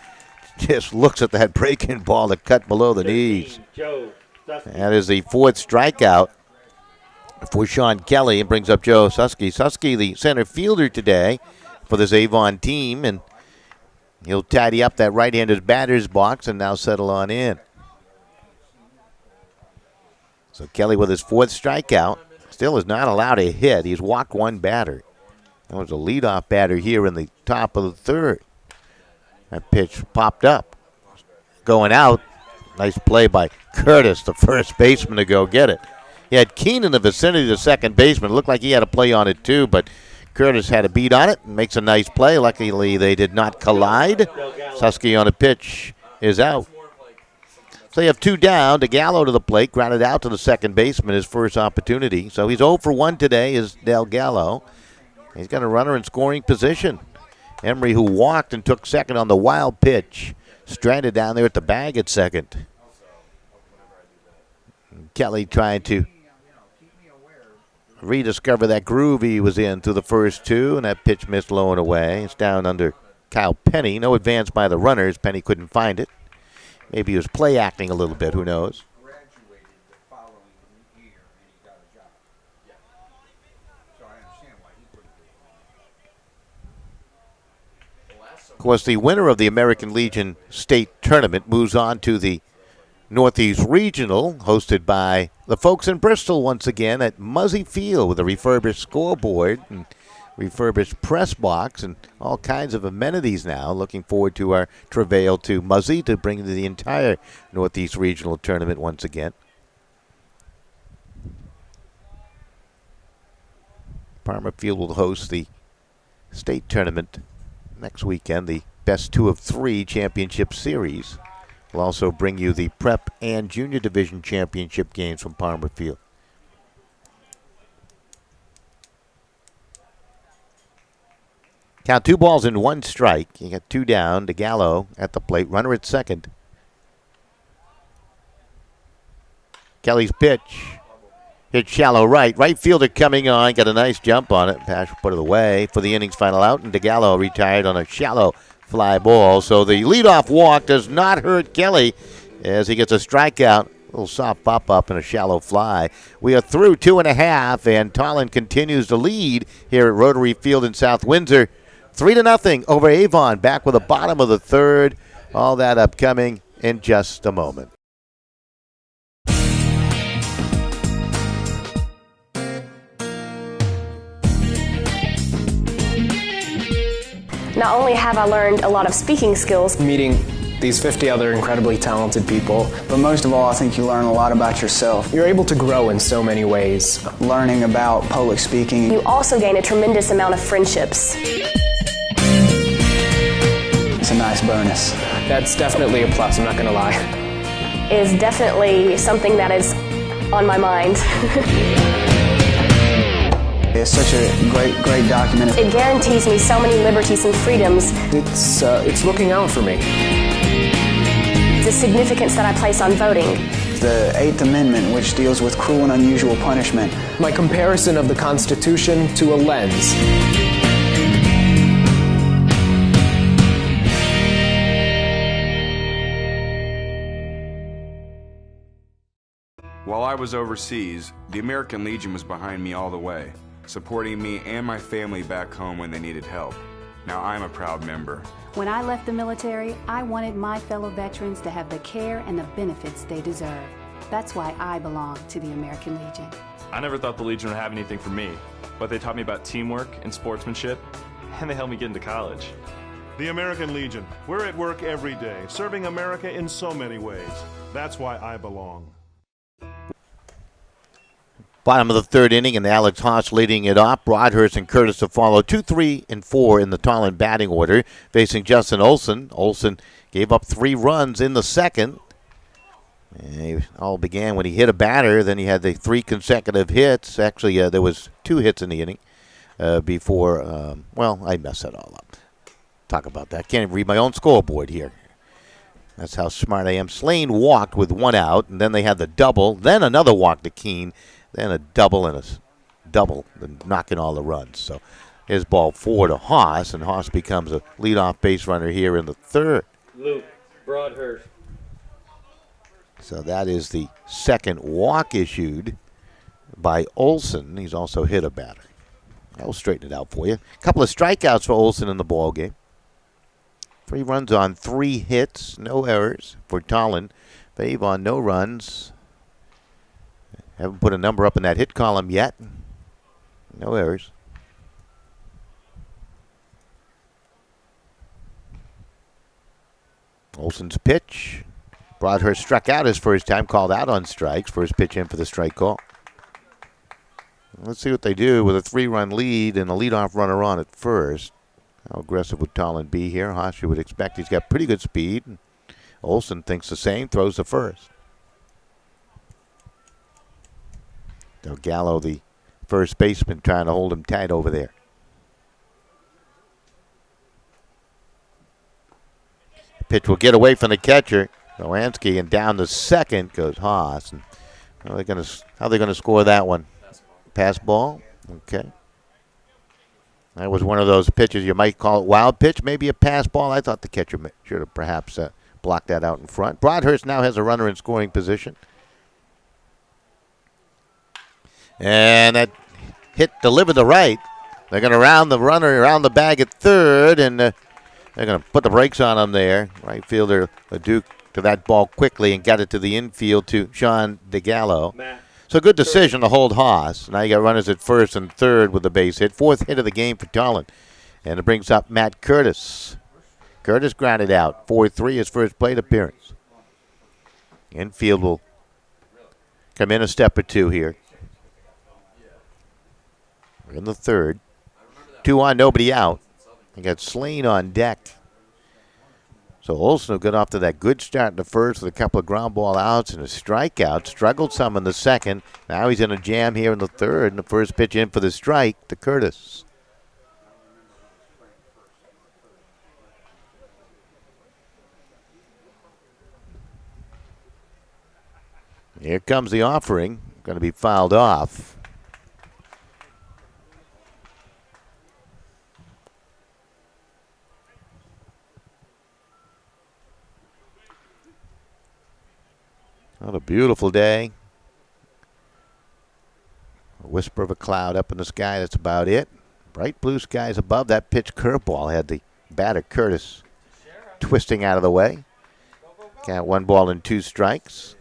just looks at that breaking ball that cut below the knees. That is the 4th strikeout for Sean Kelly and brings up Joe Susky. Susky, the center fielder today for this Avon team, and he'll tidy up that right-handed batter's box and now settle on in. So Kelly with his 4th strikeout still is not allowed a hit. He's walked one batter. That was a leadoff batter here in the top of the 3rd. That pitch popped up. Going out. Nice play by Curtis, the first baseman, to go get it. He had Keene in the vicinity of the second baseman. It looked like he had a play on it too, but Curtis had a beat on it and makes a nice play. Luckily, they did not collide. Susky on a pitch is out. So you have 2 down. DeGallo to the plate, grounded out to the second baseman, his first opportunity. So he's 0 for 1 today is DeGallo. He's got a runner in scoring position. Emery, who walked and took second on the wild pitch, stranded down there at the bag at second. Kelly trying to rediscover that groove he was in through the first 2, and that pitch missed low and away. It's down under Kyle Penny. No advance by the runners. Penny couldn't find it. Maybe he was play acting a little bit. Who knows? Of course, the winner of the American Legion State Tournament moves on to the Northeast Regional, hosted by the folks in Bristol once again at Muzzy Field with a refurbished scoreboard and refurbished press box and all kinds of amenities now. Looking forward to our travail to Muzzy to bring the entire Northeast Regional Tournament once again. Parma Field will host the state tournament next weekend, the best 2 of 3 championship series. We'll also bring you the prep and junior division championship games from Palmer Field. Count 2 balls and 1 strike. You got 2 down. DeGallo at the plate. Runner at second. Kelly's pitch. Hit shallow right. Right fielder coming on. Got a nice jump on it. Pash put it away for the inning's final out. And DeGallo retired on a shallow fly ball. So the leadoff walk does not hurt Kelly as he gets a strikeout. A little soft pop-up and a shallow fly. We are through 2.5, and Tolland continues to lead here at Rotary Field in South Windsor. 3-0 over Avon. Back with the bottom of the 3rd. All that upcoming in just a moment. Not only have I learned a lot of speaking skills, Meeting these 50 other incredibly talented people, But most of all, I think you learn a lot about yourself. you're able to grow in so many ways. Learning about public speaking. you also gain a tremendous amount of friendships. It's a nice bonus. That's definitely a plus, I'm not going to lie. Is definitely something that is on my mind. It's such a great document. It guarantees me so many liberties and freedoms. It's looking out for me. The significance that I place on voting. The 8th Amendment, which deals with cruel and unusual punishment. My comparison of the Constitution to a lens. While I was overseas, the American Legion was behind me all the way, supporting me and my family back home when they needed help. Now I'm a proud member. When I left the military, I wanted my fellow veterans to have the care and the benefits they deserve. That's why I belong to the American Legion. I never thought the Legion would have anything for me, but they taught me about teamwork and sportsmanship, and they helped me get into college. The American Legion. We're at work every day, serving America in so many ways. That's why I belong. Bottom of the 3rd inning, and Alex Haas leading it off. Broadhurst and Curtis to follow. 2, 3, and 4 in the Tolland batting order, facing Justin Olson. Olson gave up 3 runs in the second. And it all began when he hit a batter. Then he had the 3 consecutive hits. Actually, there was 2 hits in the inning before. Well, I messed that all up. Talk about that. Can't even read my own scoreboard here. That's how smart I am. Slane walked with 1 out, and then they had the double. Then another walk to Keene. Then a double and a double, then knocking all the runs. So here's ball 4 to Haas, and Haas becomes a leadoff base runner here in the 3rd. Luke Broadhurst. So that is the second walk issued by Olson. He's also hit a batter. I'll straighten it out for you. A couple of strikeouts for Olson in the ball game. 3 runs on 3 hits, no errors for Tolland. For Avon, no runs. Haven't put a number up in that hit column yet. No errors. Olson's pitch. Broadhurst struck out his first time, called out on strikes. First pitch in for the strike call. Let's see what they do with a 3-run lead and a leadoff runner on at first. How aggressive would Tolland be here? Haas, you would expect. He's got pretty good speed. Olson thinks the same, throws the first. Gallo, the first baseman, trying to hold him tight over there. Pitch will get away from the catcher, Lansky, and down to second goes Haas. And how are they going to score that one? Pass ball? Okay. That was one of those pitches you might call it wild pitch, maybe a pass ball. I thought the catcher should have perhaps blocked that out in front. Broadhurst now has a runner in scoring position. And that hit delivered to right. They're going to round the runner around the bag at third, and they're going to put the brakes on him there. Right fielder Duke to that ball quickly and got it to the infield to Sean DeGallo. So good decision to hold Haas. Now you got runners at first and third with the base hit. 4th hit of the game for Tolland. And it brings up Matt Curtis. Curtis grounded out. 4-3, his first plate appearance. Infield will come in a step or two here. We're in the third. 2 on, nobody out. You got Slane on deck. So Olson will get off to that good start in the first with a couple of ground ball outs and a strikeout. Struggled some in the second. Now he's in a jam here in the third. And the first pitch in for the strike to Curtis. Here comes the offering. Going to be fouled off. What a beautiful day. A whisper of a cloud up in the sky, that's about it. Bright blue skies above. That pitch curveball had the batter Curtis twisting out of the way. Count 1 ball and 2 strikes.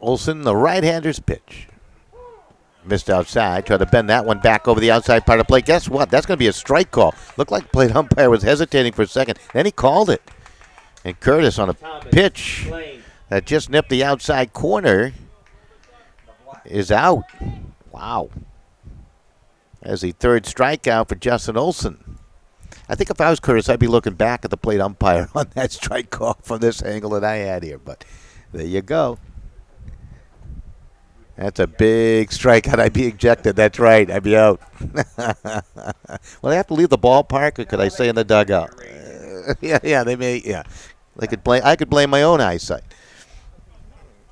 Olson, the right-hander's pitch. Missed outside. Tried to bend that one back over the outside part of the plate. Guess what? That's going to be a strike call. Looked like the plate umpire was hesitating for a second. Then he called it. And Curtis on a pitch that just nipped the outside corner is out. Wow. As the 3rd strikeout for Justin Olson. I think if I was Curtis, I'd be looking back at the plate umpire on that strike call from this angle that I had here. But there you go. That's a big strikeout. I'd be ejected. That's right. I'd be out. Well, I have to leave the ballpark, or could I stay in the dugout? Yeah, they may. Yeah, they could blame. I could blame my own eyesight.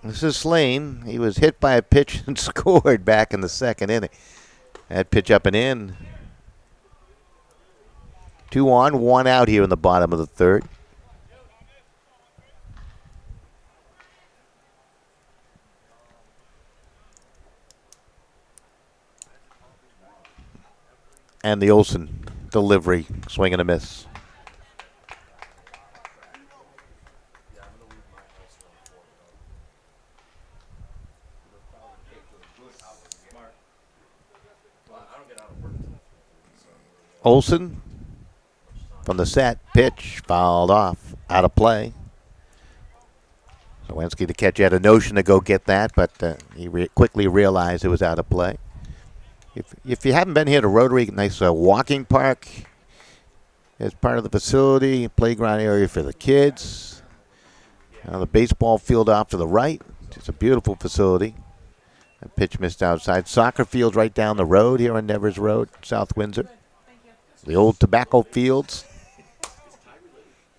This is Slane. He was hit by a pitch and scored back in the second inning. That pitch up and in. 2 on, 1 out here in the bottom of the third. And the Olson delivery, swing and a miss. Olson from the set, pitch, fouled off, out of play. Zawinski, the catcher, had a notion to go get that, but he quickly realized it was out of play. If you haven't been here to Rotary, nice walking park as part of the facility, playground area for the kids. The baseball field off to the right. It's a beautiful facility. A pitch missed outside. Soccer field right down the road here on Nevers Road, South Windsor. The old tobacco fields.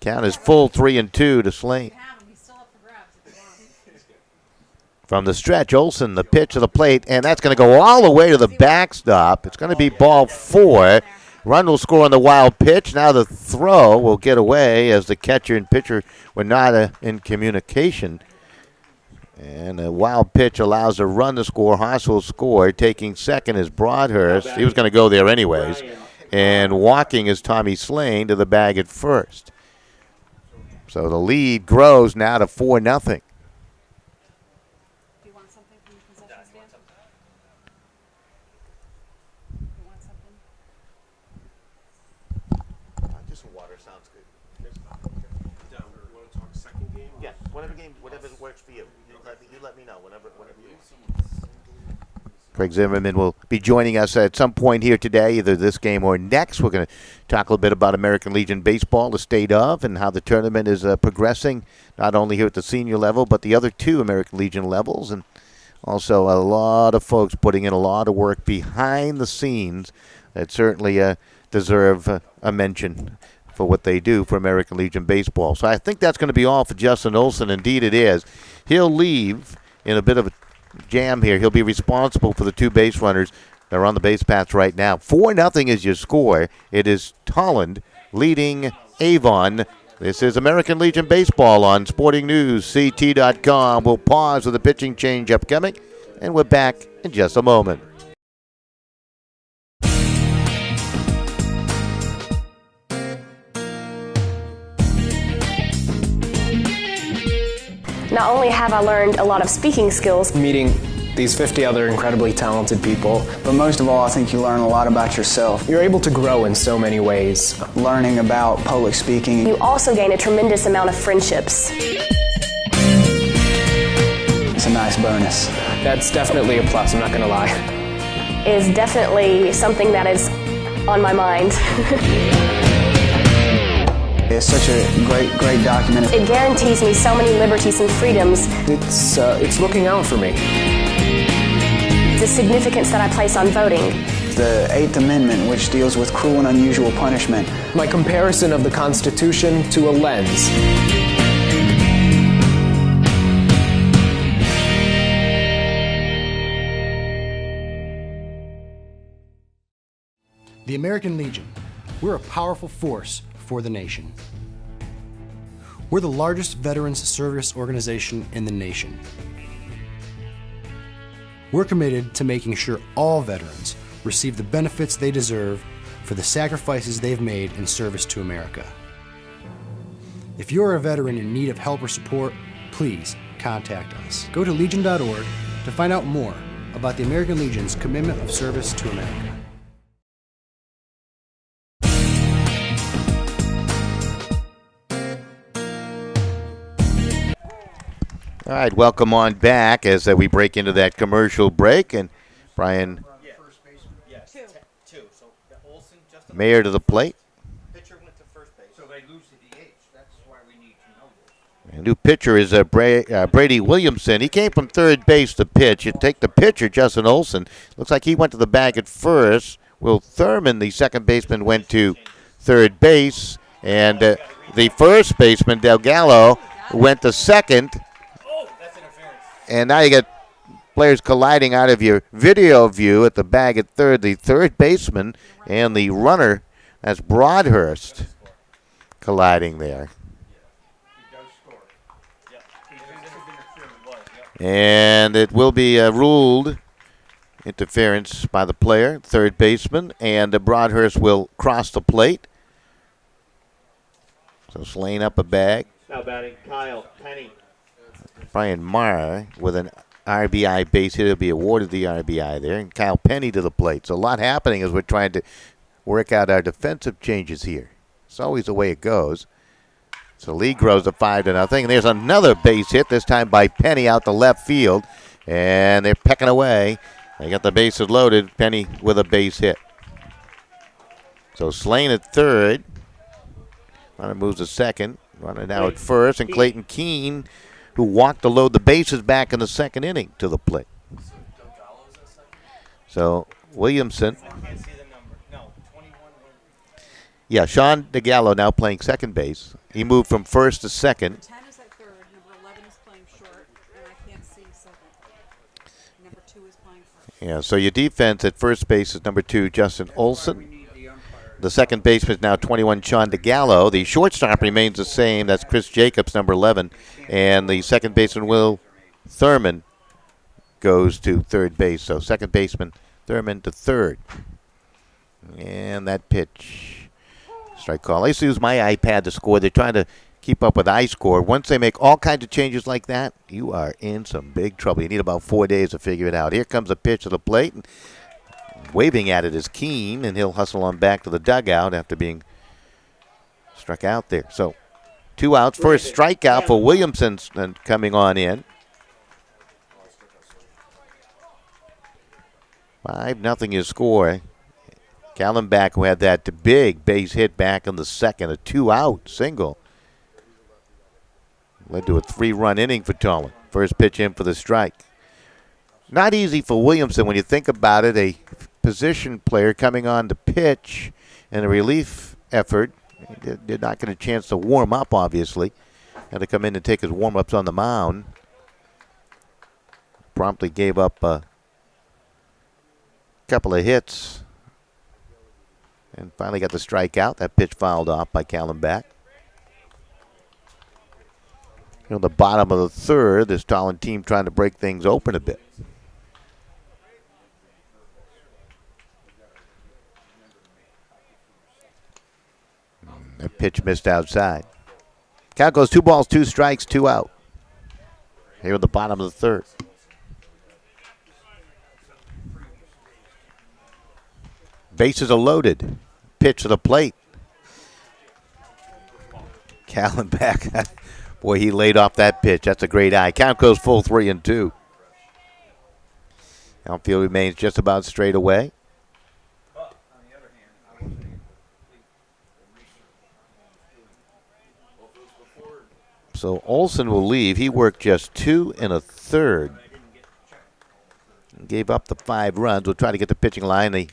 Count is full, 3-2 to Slane. From the stretch, Olson, the pitch to the plate, and that's going to go all the way to the backstop. It's going to be ball 4. Run will score on the wild pitch. Now the throw will get away as the catcher and pitcher were not in communication. And a wild pitch allows a run to score. Haas will score. Taking second is Broadhurst. He was going to go there anyways. And walking is Tommy Slane to the bag at first. So the lead grows now to 4-0. Whatever works for you. You let me know whenever you. Craig Zimmerman will be joining us at some point here today, either this game or next. We're going to talk a little bit about American Legion baseball, the state of, and how the tournament is progressing, not only here at the senior level, but the other two American Legion levels, and also a lot of folks putting in a lot of work behind the scenes that certainly deserve a mention for what they do for American Legion baseball. So I think that's going to be all for Justin Olson. Indeed it is. He'll leave in a bit of a jam here. He'll be responsible for the two base runners that are on the base paths right now. 4-0 is your score. It is Tolland leading Avon. This is American Legion baseball on SportingNewsCT.com. We'll pause with a pitching change upcoming, and we're back in just a moment. Not only have I learned a lot of speaking skills, Meeting these 50 other incredibly talented people, But most of all, I think you learn a lot about yourself. you're able to grow in so many ways. Learning about public speaking. you also gain a tremendous amount of friendships. It's a nice bonus. That's definitely a plus, I'm not going to lie. Is definitely something that is on my mind. It's such a great document. It guarantees me so many liberties and freedoms. It's looking out for me. The significance that I place on voting. The Eighth Amendment, which deals with cruel and unusual punishment. My comparison of the Constitution to a lens. The American Legion. We're a powerful force for the nation. We're the largest veterans service organization in the nation. We're committed to making sure all veterans receive the benefits they deserve for the sacrifices they've made in service to America. If you're a veteran in need of help or support, please contact us. Go to legion.org to find out more about the American Legion's commitment of service to America. All right, welcome on back as we break into that commercial break. And Brian, Mayor to the plate. Pitcher went to first base. So they lose the DH. That's why we need to know this. A new pitcher is Brady Williamson. He came from third base to pitch. You take the pitcher, Justin Olson. Looks like he went to the bag at first. Will Thurman, the second baseman, went to third base. And the first baseman, Del Gallo, went to second. And now you get players colliding out of your video view at the bag at third. The third baseman and the runner, that's Broadhurst, colliding there. And it will be ruled interference by the player, third baseman, and Broadhurst will cross the plate. So Slane up a bag. Now batting Kyle Penny. Brian Marr with an RBI base hit. He'll be awarded the RBI there. And Kyle Penny to the plate. So a lot happening as we're trying to work out our defensive changes here. It's always the way it goes. So lead grows to 5-0. And there's another base hit, this time by Penny out to left field. And they're pecking away. They got the bases loaded. Penny with a base hit. So Slane at third. Runner moves to second. Runner now at first. And Clayton Keene, who walked to load the bases back in the second inning, to the plate. So Williamson. Yeah, Sean DeGallo now playing second base. He moved from first to second. 10 is at third, number 11 is playing short, and I can't see second. Number 2 is playing first. Yeah, so your defense at first base is number 2, Justin Olson. The second baseman is now 21, Sean DeGallo. The shortstop remains the same. That's Chris Jacobs, number 11. And the second baseman, Will Thurman, goes to third base. So second baseman, Thurman to third. And that pitch. Strike call. I used to use my iPad to score. They're trying to keep up with iScore. Once they make all kinds of changes like that, you are in some big trouble. You need about 4 days to figure it out. Here comes a pitch to the plate. And waving at it is Keene, and he'll hustle on back to the dugout after being struck out there. So 2 outs. First strikeout for Williamson coming on in. 5-0 your score. Callenbach, who had that big base hit back in the second, a 2-out single. Led to a 3-run inning for Tolland. First pitch in for the strike. Not easy for Williamson when you think about it. A position player coming on to pitch in a relief effort. He did not get a chance to warm up, obviously. Had to come in and take his warm-ups on the mound. Promptly gave up a couple of hits. And finally got the strikeout. That pitch fouled off by Callenbach. The bottom of the third, this Tolland team trying to break things open a bit. That pitch missed outside. Count goes 2 balls, 2 strikes, 2 out. Here at the bottom of the third. Bases are loaded. Pitch to the plate. Callenbach. Boy, he laid off that pitch. That's a great eye. Count goes full 3-2. Outfield remains just about straight away. So Olson will leave. He worked just 2 1/3. Gave up the 5 runs. We'll try to get the pitching line. The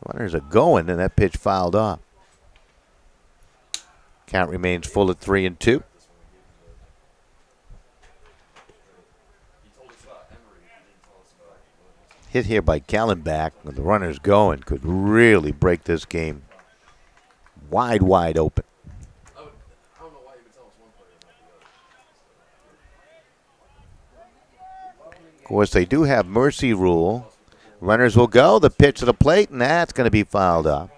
runners are going, and that pitch fouled off. Count remains full at 3-2. Hit here by Callenbach with the runners going could really break this game wide open. Of course, they do have mercy rule. Runners will go. The pitch to the plate, and that's going to be fouled off.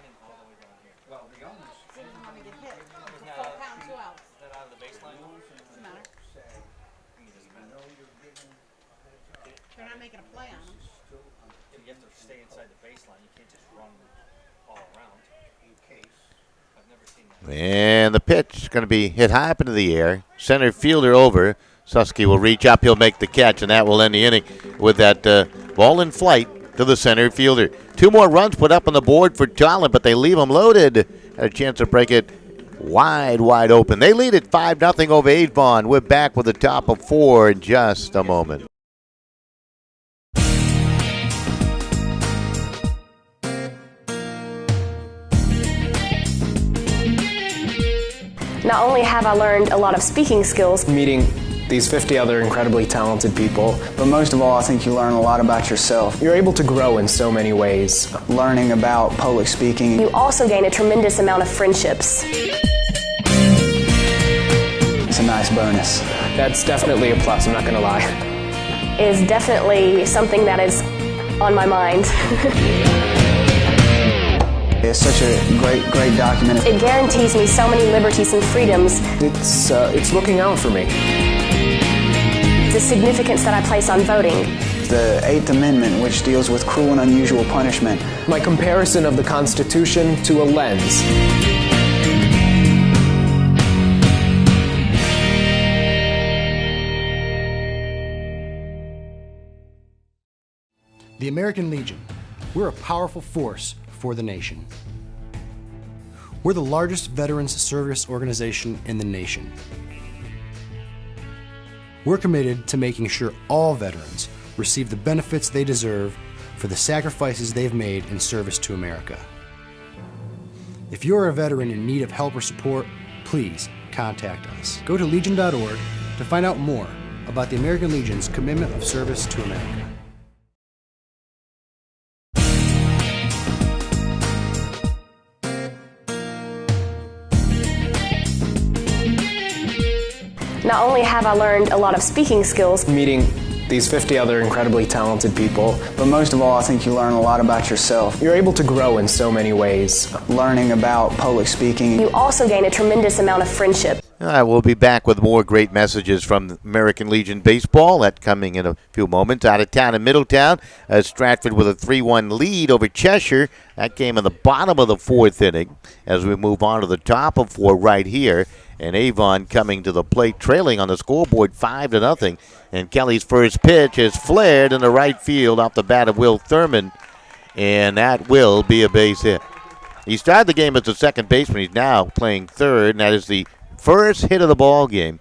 And the pitch is going to be hit high up into the air. Center fielder over. Susky will reach up. He'll make the catch, and that will end the inning with that ball in flight to the center fielder. 2 more runs put up on the board for Tolland, but they leave them loaded. Had a chance to break it wide open. They lead it 5-0 over Avon. We're back with the top of 4 in just a moment. Not only have I learned a lot of speaking skills, Meeting these 50 other incredibly talented people, But most of all, I think you learn a lot about yourself. you're able to grow in so many ways. Learning about public speaking. you also gain a tremendous amount of friendships. It's a nice bonus. That's definitely a plus, I'm not going to lie. Is definitely something that is on my mind. It's such a great document. It guarantees me so many liberties and freedoms. It's looking out for me. The significance that I place on voting. The 8th Amendment, which deals with cruel and unusual punishment. My comparison of the Constitution to a lens. The American Legion. We're a powerful force for the nation. We're the largest veterans service organization in the nation. We're committed to making sure all veterans receive the benefits they deserve for the sacrifices they've made in service to America. If you're a veteran in need of help or support, please contact us. Go to legion.org to find out more about the American Legion's commitment of service to America. Not only have I learned a lot of speaking skills, Meeting these 50 other incredibly talented people, But most of all, I think you learn a lot about yourself. you're able to grow in so many ways. Learning about public speaking. you also gain a tremendous amount of friendship. All right, we'll be back with more great messages from the American Legion Baseball. That coming in a few moments. Out of town in Middletown, Stratford with a 3-1 lead over Cheshire. That came in the bottom of the fourth inning. As we move on to the top of four right here. And Avon coming to the plate, trailing on the scoreboard 5-0. And Kelly's first pitch is flared in the right field off the bat of Will Thurman. And that will be a base hit. He started the game as a second baseman. He's now playing third, and that is the first hit of the ball game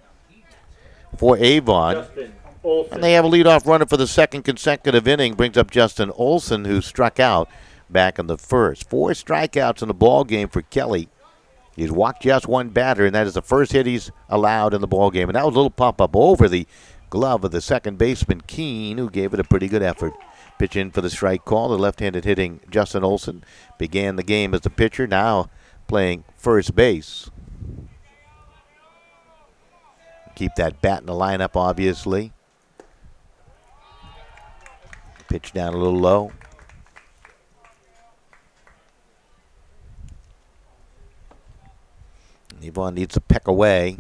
for Avon. And they have a leadoff runner for the second consecutive inning. Brings up Justin Olson, who struck out back in the first. 4 strikeouts in the ball game for Kelly. He's walked just one batter, and that is the first hit he's allowed in the ball game. And that was a little pop-up over the glove of the second baseman, Keene, who gave it a pretty good effort. Pitch in for the strike call. The left-handed hitting Justin Olson began the game as the pitcher, now playing first base. Keep that bat in the lineup, obviously. Pitch down a little low. Avon needs to peck away.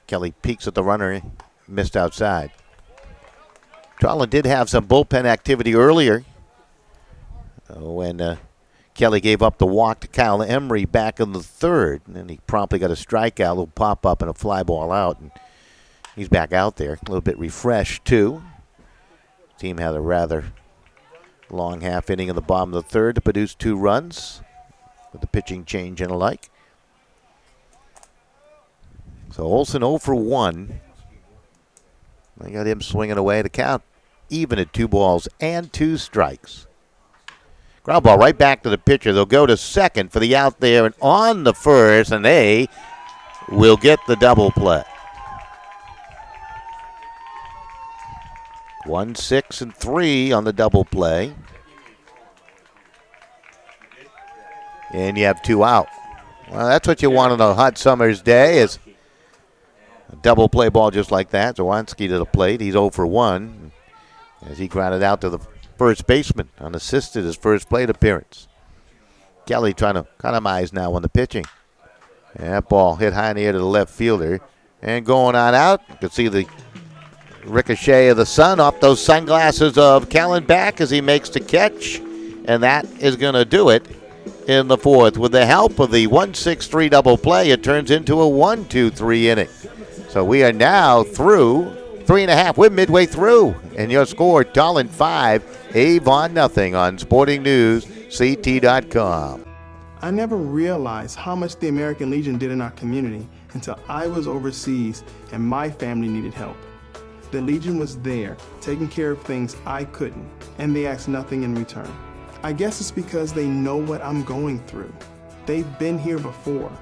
Kelly peeks at the runner, missed outside. Tolland did have some bullpen activity earlier when Kelly gave up the walk to Kyle Emery back in the third, and then he promptly got a strikeout, a little pop-up, and a fly ball out. And he's back out there, a little bit refreshed, too. Team had a rather long half inning in the bottom of the third to produce 2 runs with the pitching change and alike. So Olson 0 for 1. They got him swinging away to count even at 2 balls and 2 strikes. Ground ball right back to the pitcher. They'll go to second for the out there and on the first, and they will get the double play. 1, 6, and 3 on the double play. And you have 2 out. Well, that's what you want on a hot summer's day, is a double play ball just like that. Zawanski to the plate. He's 0 for 1 as he grounded out to the first baseman, unassisted, his first plate appearance. Kelly trying to economize now on the pitching. And that ball hit high in the air to the left fielder. And going on out, you can see the ricochet of the sun off those sunglasses of Callenbach as he makes the catch. And that is going to do it in the fourth. With the help of the 1-6-3 double play, it turns into a 1-2-3 inning. So we are now through 3.5. We're midway through. And your score, Tolland 5, Avon nothing on SportingNewsCT.com. I never realized how much the American Legion did in our community until I was overseas and my family needed help. The Legion was there, taking care of things I couldn't, and they asked nothing in return. I guess it's because they know what I'm going through. They've been here before.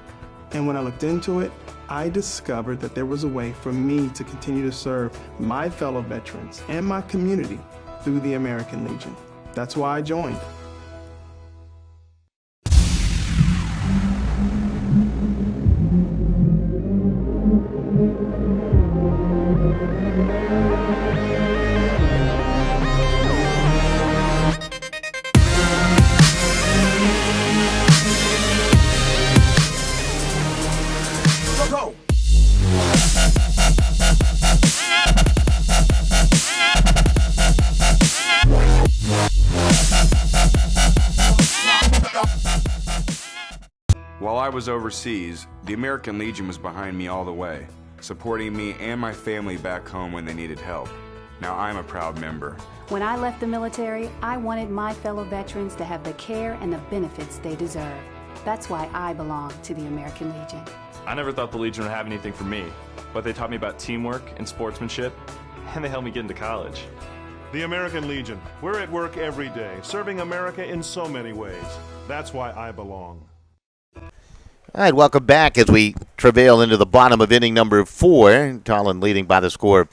And when I looked into it, I discovered that there was a way for me to continue to serve my fellow veterans and my community through the American Legion. That's why I joined. While I was overseas, the American Legion was behind me all the way, supporting me and my family back home when they needed help. Now I'm a proud member. When I left the military, I wanted my fellow veterans to have the care and the benefits they deserve. That's why I belong to the American Legion. I never thought the Legion would have anything for me, but they taught me about teamwork and sportsmanship, and they helped me get into college. The American Legion. We're at work every day, serving America in so many ways. That's why I belong. All right, welcome back as we travail into the bottom of inning number 4. Tolland leading by the score of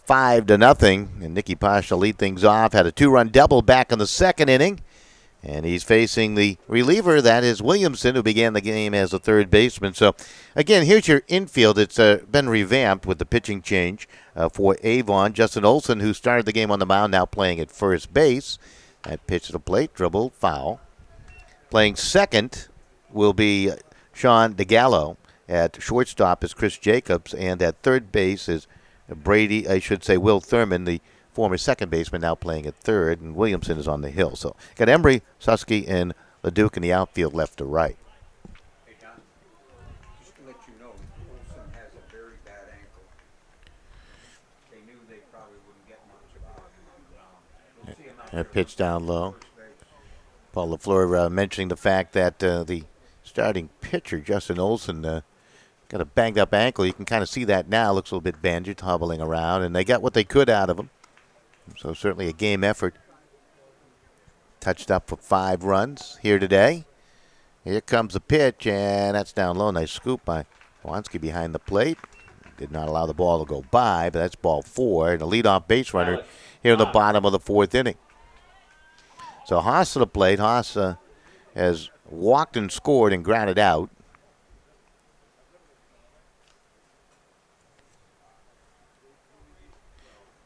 5-0. And Nicky Pasha lead things off. Had a 2-run double back in the second inning. And he's facing the reliever, that is Williamson, who began the game as a third baseman. So, again, here's your infield. It's been revamped with the pitching change for Avon. Justin Olson, who started the game on the mound, now playing at first base. That pitch to the plate, dribble, foul. Playing second will be Sean DeGallo. At shortstop is Chris Jacobs. And at third base is Will Thurman, the former second baseman, now playing at third, and Williamson is on the hill. So got Embry, Susky, and LeDuc in the outfield left to right. Hey, Don, just to let you know, Olson has a very bad ankle. They knew they probably wouldn't get much of him. We'll see him out there. Pitch down low. Paul LaFleur mentioning the fact that the starting pitcher, Justin Olson, got a banged up ankle. You can kind of see that now. Looks a little bit bandaged, hobbling around, and they got what they could out of him. So certainly a game effort. Touched up for 5 runs here today. Here comes the pitch, and that's down low. Nice scoop by Wansky behind the plate. Did not allow the ball to go by, but that's ball 4. And a leadoff base runner here in the bottom of the 4th inning. So Haas to the plate. Haas has walked and scored and grounded out.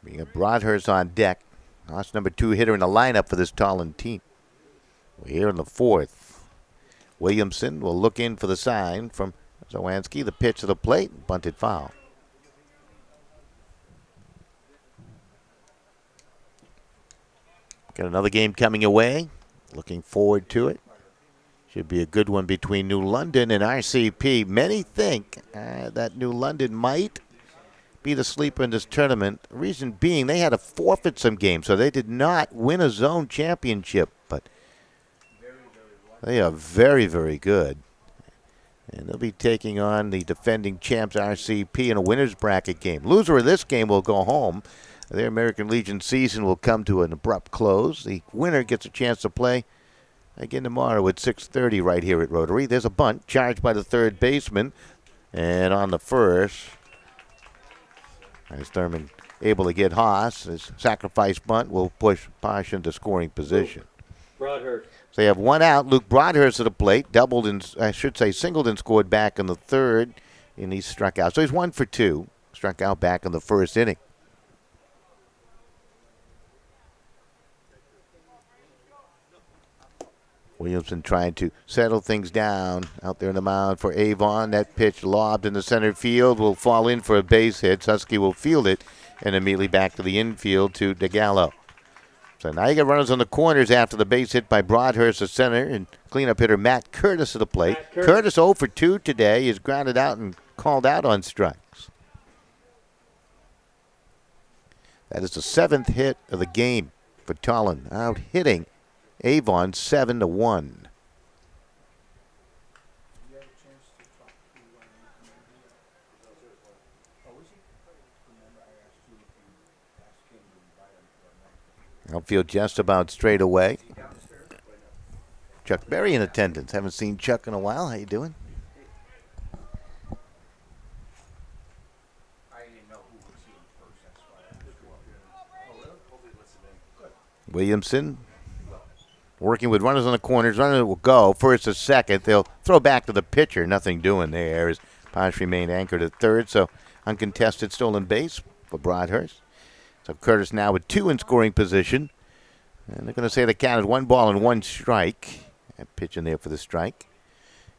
We got Broadhurst on deck. Haas number 2 hitter in the lineup for this Tolland team. We're here in the 4th. Williamson will look in for the sign from Zawanski. The pitch to the plate, bunted foul. Got another game coming away. Looking forward to it. Should be a good one between New London and RCP. Many think that New London might be the sleeper in this tournament. Reason being, they had to forfeit some games, so they did not win a zone championship. But they are very, very good. And they'll be taking on the defending champs RCP in a winner's bracket game. Loser of this game will go home. Their American Legion season will come to an abrupt close. The winner gets a chance to play again tomorrow at 6:30 right here at Rotary. There's a bunt charged by the third baseman. And on the first, as Thurman able to get Haas, his sacrifice bunt will push Posh into scoring position. Broadhurst. So they have one out. Luke Broadhurst at the plate, singled and scored back in the 3rd, and he struck out. So he's 1 for 2, struck out back in the 1st inning. Williamson trying to settle things down out there in the mound for Avon. That pitch lobbed in the center field will fall in for a base hit. Susky will field it and immediately back to the infield to DeGallo. So now you got runners on the corners after the base hit by Broadhurst, the center, and cleanup hitter Matt Curtis at the plate. Curtis 0 for 2 today. Is grounded out and called out on strikes. That is the 7th hit of the game for Tolland, out hitting Avon 7-1. Outfield just about straight away. Chuck Berry in attendance. Haven't seen Chuck in a while. How you doing? Williamson working with runners on the corners. Runner will go first to second. They'll throw back to the pitcher. Nothing doing there as Posh remained anchored at third. So uncontested stolen base for Broadhurst. So Curtis now with 2 in scoring position. And they're going to say the count is 1 ball and 1 strike. That pitch in there for the strike.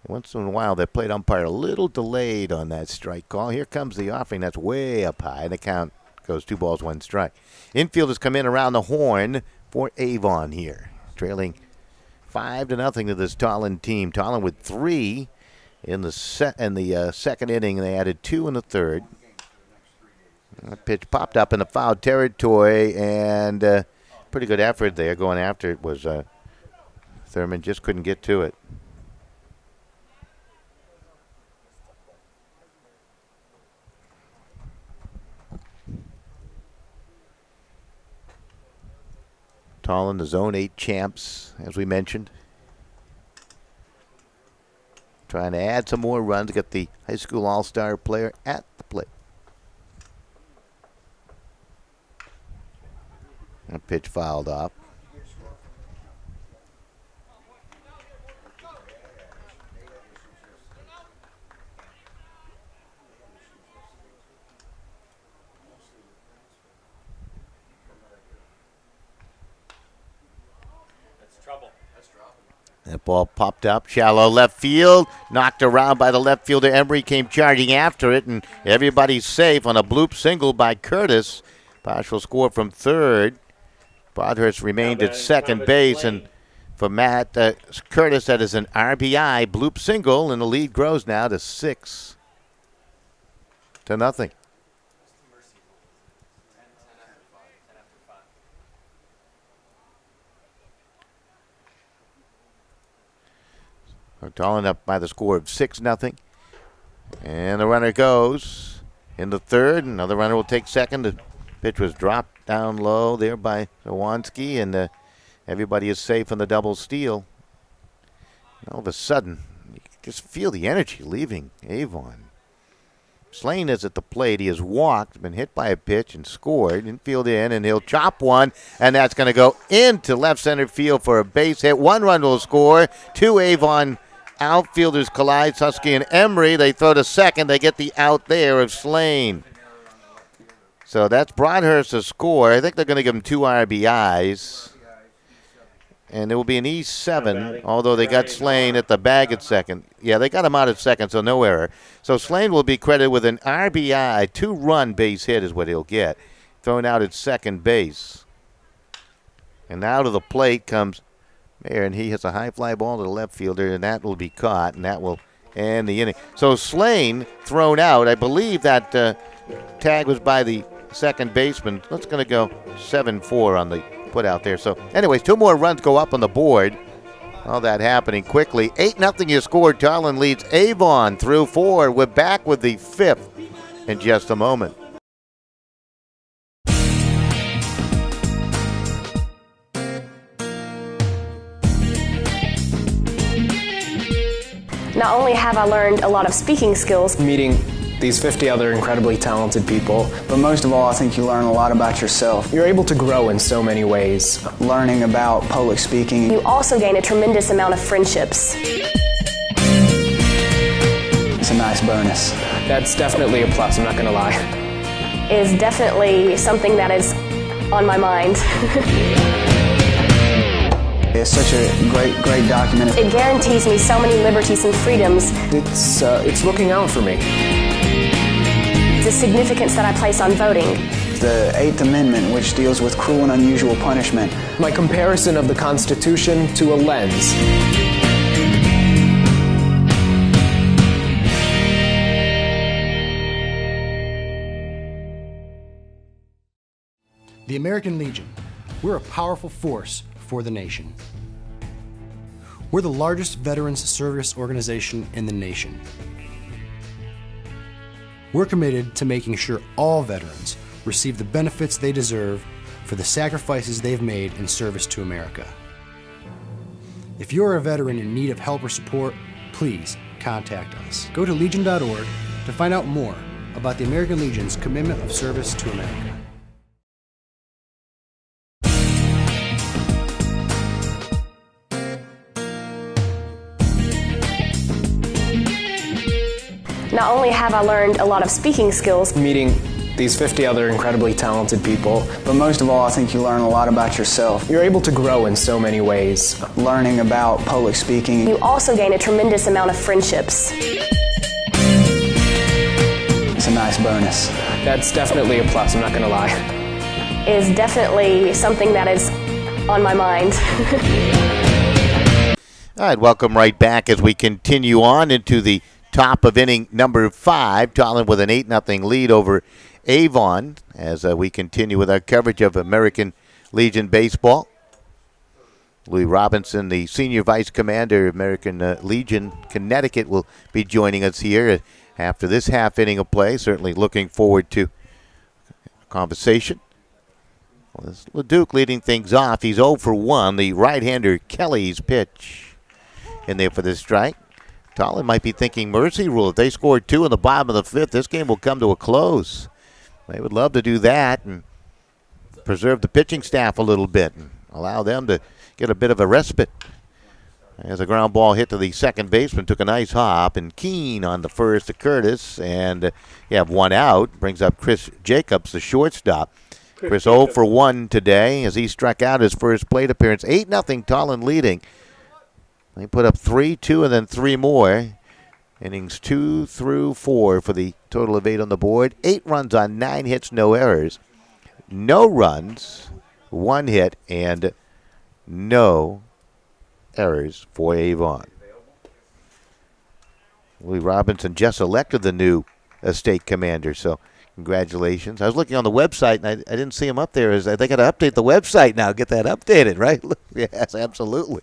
And once in a while, the plate umpire a little delayed on that strike call. Here comes the offering. That's way up high. The count goes 2 balls, 1 strike. Infielders come in around the horn for Avon here. Trailing 5-0 to this Tolland team. Tolland with 3 in the second inning. They added 2 in the 3rd. That pitch popped up in the foul territory, and pretty good effort there. Going after it was Thurman, just couldn't get to it. Tolland, the Zone 8 champs, as we mentioned. Trying to add some more runs, get the high school all-star player at the plate. And pitch fouled off. That ball popped up, shallow left field, knocked around by the left fielder. Emery came charging after it, and everybody's safe on a bloop single by Curtis. Bosch will score from third. Broadhurst remained at second base, and for Matt Curtis, that is an RBI bloop single, and the lead grows now to 6-0. Tolland up by the score of 6-0. And the runner goes in the third. Another runner will take second. The pitch was dropped down low there by Zawanski, and everybody is safe on the double steal. All of a sudden, you can just feel the energy leaving Avon. Slane is at the plate. He has walked, been hit by a pitch, and scored. Infield in, and he'll chop one, and that's going to go into left center field for a base hit. 1 run will score. 2 Avon outfielders collide, Susky and Emery. They throw to second. They get the out there of Slane. So that's Broadhurst's score. I think they're going to give him 2 RBIs. And it will be an E7, although they got Slane at the bag at second. Yeah, they got him out at second, so no error. So Slane will be credited with an RBI, 2-run base hit is what he'll get, thrown out at second base. And now to the plate comes Mayer, and he hits a high fly ball to the left fielder, and that will be caught, and that will end the inning. So Slane thrown out. I believe that tag was by the second baseman. That's going to go 7-4 on the put out there. So anyways, 2 more runs go up on the board. All that happening quickly. 8-0 you scored. Tolland leads Avon through 4. We're back with the 5th in just a moment. Not only have I learned a lot of speaking skills, Meeting these 50 other incredibly talented people, But most of all, I think you learn a lot about yourself. you're able to grow in so many ways. Learning about public speaking. you also gain a tremendous amount of friendships. It's a nice bonus. That's definitely a plus, I'm not going to lie. Is definitely something that is on my mind. It's such a great document. It guarantees me so many liberties and freedoms. It's looking out for me. The significance that I place on voting. The 8th Amendment, which deals with cruel and unusual punishment. My comparison of the Constitution to a lens. The American Legion. We're a powerful force for the nation. We're the largest veterans service organization in the nation. We're committed to making sure all veterans receive the benefits they deserve for the sacrifices they've made in service to America. If you're a veteran in need of help or support, please contact us. Go to legion.org to find out more about the American Legion's commitment of service to America. Not only have I learned a lot of speaking skills, Meeting these 50 other incredibly talented people, But most of all, I think you learn a lot about yourself. you're able to grow in so many ways. Learning about public speaking. you also gain a tremendous amount of friendships. It's a nice bonus. That's definitely a plus, I'm not going to lie. Is definitely something that is on my mind. All right, welcome right back as we continue on into the top of inning number 5. Tolland with an 8-0 lead over Avon as we continue with our coverage of American Legion baseball. Louis Robinson, the senior vice commander of American Legion Connecticut, will be joining us here after this half inning of play. Certainly looking forward to a conversation. Well, this LeDuc leading things off. He's 0 for 1. The right-hander Kelly's pitch in there for the strike. Tolland might be thinking mercy rule. If they scored 2 in the bottom of the 5th, this game will come to a close. They would love to do that and preserve the pitching staff a little bit and allow them to get a bit of a respite. As a ground ball hit to the second baseman, took a nice hop, and Keene on the first to Curtis, and you have 1 out. Brings up Chris Jacobs, the shortstop. Chris 0 for 1 today as he struck out his first plate appearance. 8-0 Tolland leading. They put up 3, 2, and then 3 more. Innings 2 through 4 for the total of 8 on the board. 8 runs on 9 hits, no errors. No runs, 1 hit, and no errors for Avon. Louis Robinson just elected the new state commander, so congratulations. I was looking on the website, and I didn't see him up there. They got to update the website now, get that updated, right? Yes, absolutely.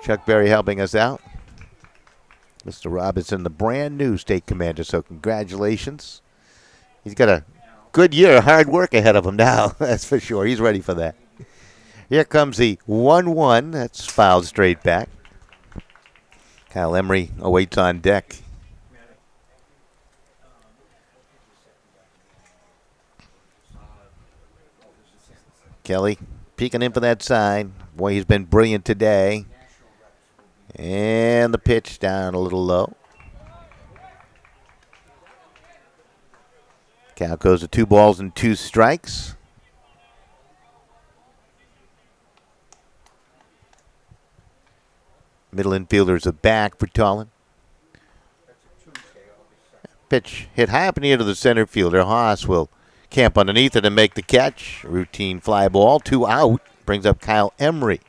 Chuck Berry helping us out. Mr. Robinson, the brand new state commander, so congratulations. He's got a good year of hard work ahead of him now, that's for sure. He's ready for that. Here comes the 1-1. That's fouled straight back. Kyle Emery awaits on deck. Kelly peeking in for that side. Boy, he's been brilliant today. And the pitch down a little low. Count goes to 2 balls and 2 strikes. Middle infielders are back for Tolland. Pitch hit high up in the air to the center fielder. Haas will camp underneath it and make the catch. Routine fly ball. 2 out. Brings up Kyle Emery.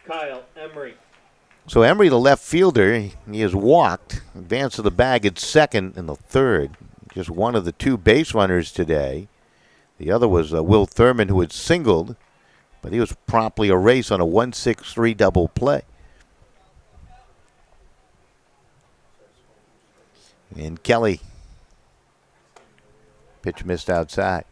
Kyle Emery. So Emery, the left fielder, he has walked. Advanced to the bag at second in the third. Just one of the 2 base runners today. The other was Will Thurman, who had singled, but he was promptly erased on a 1-6-3 double play. And Kelly. Pitch missed outside.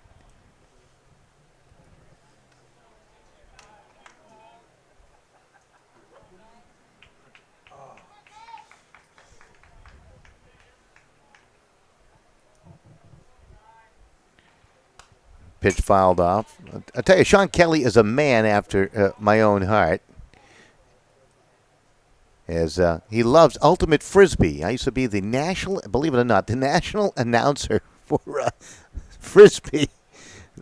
Pitch fouled off. I tell you, Sean Kelly is a man after my own heart. As he loves ultimate frisbee. I used to be the national, believe it or not, the national announcer for frisbee.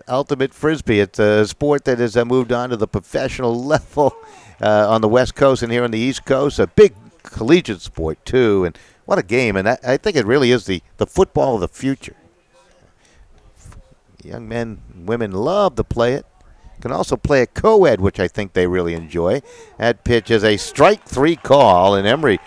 Ultimate frisbee. It's a sport that has moved on to the professional level on the West Coast and here on the East Coast. A big collegiate sport too, and what a game! And I think it really is the football of the future. Young men and women love to play it. Can also play a co-ed, which I think they really enjoy. That pitch is a strike 3 call, and Emery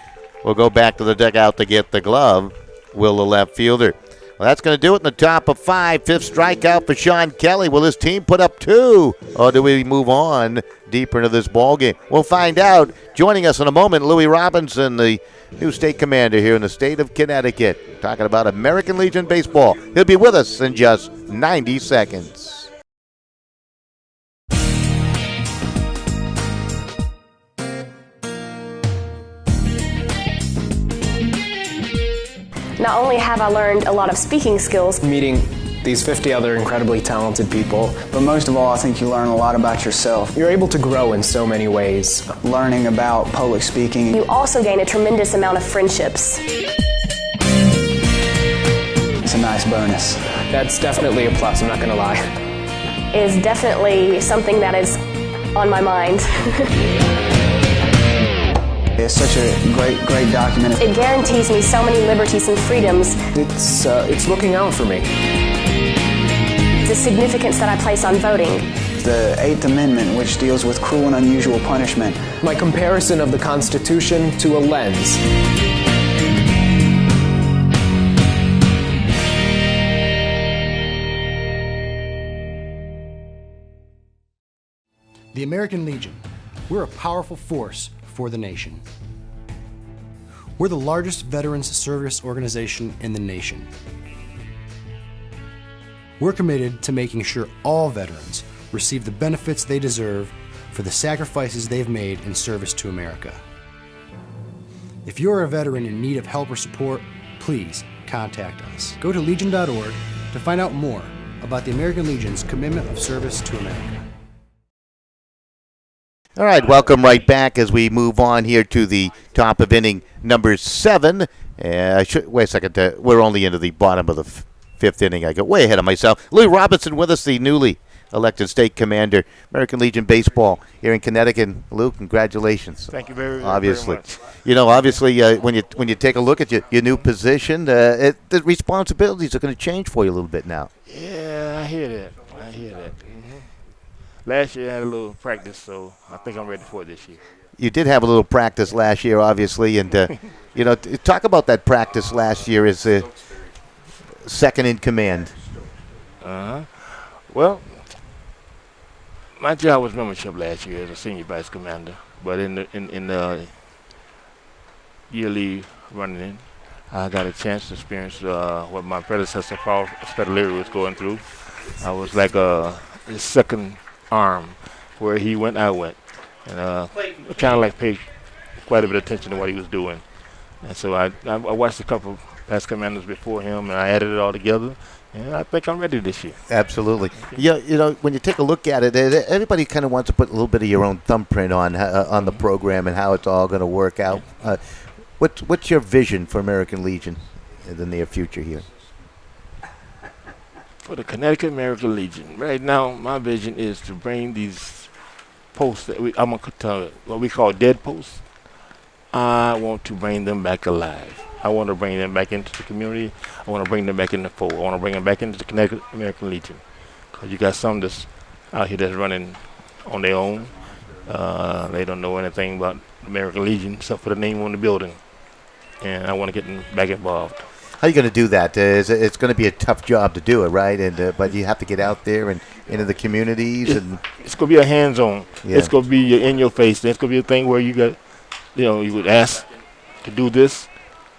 will go back to the dugout to get the glove. Will the left fielder. Well, that's going to do it in the top of 5. 5th strikeout for Sean Kelly. Will his team put up 2? Or do we move on deeper into this ball game? We'll find out. Joining us in a moment, Louis Robinson, the new state commander here in the state of Connecticut, talking about American Legion baseball. He'll be with us in just 90 seconds. Not only have I learned a lot of speaking skills, Meeting these 50 other incredibly talented people, But most of all, I think you learn a lot about yourself. you're able to grow in so many ways. Learning about public speaking. you also gain a tremendous amount of friendships. It's a nice bonus. That's definitely a plus, I'm not going to lie. Is definitely something that is on my mind. It's such a great document. It guarantees me so many liberties and freedoms. It's looking out for me. The significance that I place on voting. The 8th Amendment, which deals with cruel and unusual punishment. My comparison of the Constitution to a lens. The American Legion. We're a powerful force for the nation. We're the largest veterans service organization in the nation. We're committed to making sure all veterans receive the benefits they deserve for the sacrifices they've made in service to America. If you're a veteran in need of help or support, please contact us. Go to legion.org to find out more about the American Legion's commitment of service to America. All right, welcome right back as we move on here to the top of inning number 7. Wait a second. We're only into the bottom of the 5th inning. I go way ahead of myself. Louis Robinson with us, the newly elected state commander, American Legion Baseball here in Connecticut. Lou, congratulations. Thank you very, obviously. very much. You know, obviously, when you take a look at your new position, the responsibilities are going to change for you a little bit now. Yeah, I hear that. Last year I had a little practice, so I think I'm ready for it this year. You did have a little practice last year, obviously, and talk about that practice last year as second in command. Well, my job was membership last year as a senior vice commander, but in the yearly running, I got a chance to experience what my predecessor, Paul Spedalery, was going through. I was like his second arm. Where he went, I went. And kind of like paid quite a bit of attention to what he was doing. And so I watched a couple of past commanders before him, and I added it all together. And I think I'm ready this year. Absolutely. Yeah, when you take a look at it, everybody kind of wants to put a little bit of your own thumbprint on the program and how it's all going to work out. What's your vision for American Legion in the near future here? For the Connecticut American Legion, right now, my vision is to bring these posts that I'm going to what we call dead posts. I want to bring them back alive. I want to bring them back into the community. I want to bring them back in the fold. I want to bring them back into the Connecticut American Legion. Because you got some that's out here that's running on their own. They don't know anything about American Legion except for the name on the building. And I want to get them back involved. How are you going to do that? It's going to be a tough job to do it, right? But you have to get out there and into the communities. It's going to be a hands-on. Yeah. It's going to be in your face. It's going to be a thing where you would ask to do this,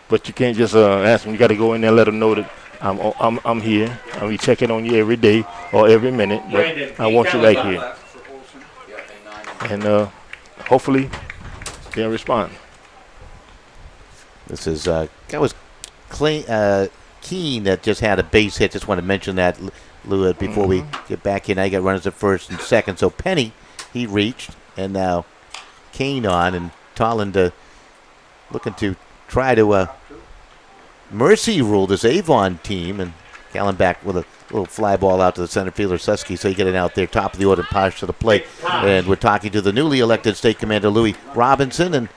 but you can't just ask them. You got to go in there and let them know that I'm here. I'll be checking on you every day or every minute. But I want you right here. And hopefully they'll respond. This is that was Keene that just had a base hit. Just want to mention that, Lou, before we get back in. Now you got runners at first and second. So Penny, he reached, and now Keene on, and Tolland looking to try to mercy rule this Avon team, and Callan back with a little fly ball out to the center fielder, Susky, so you get it out there, top of the order, Posh to the plate. And we're talking to the newly elected state commander, Louis Robinson, and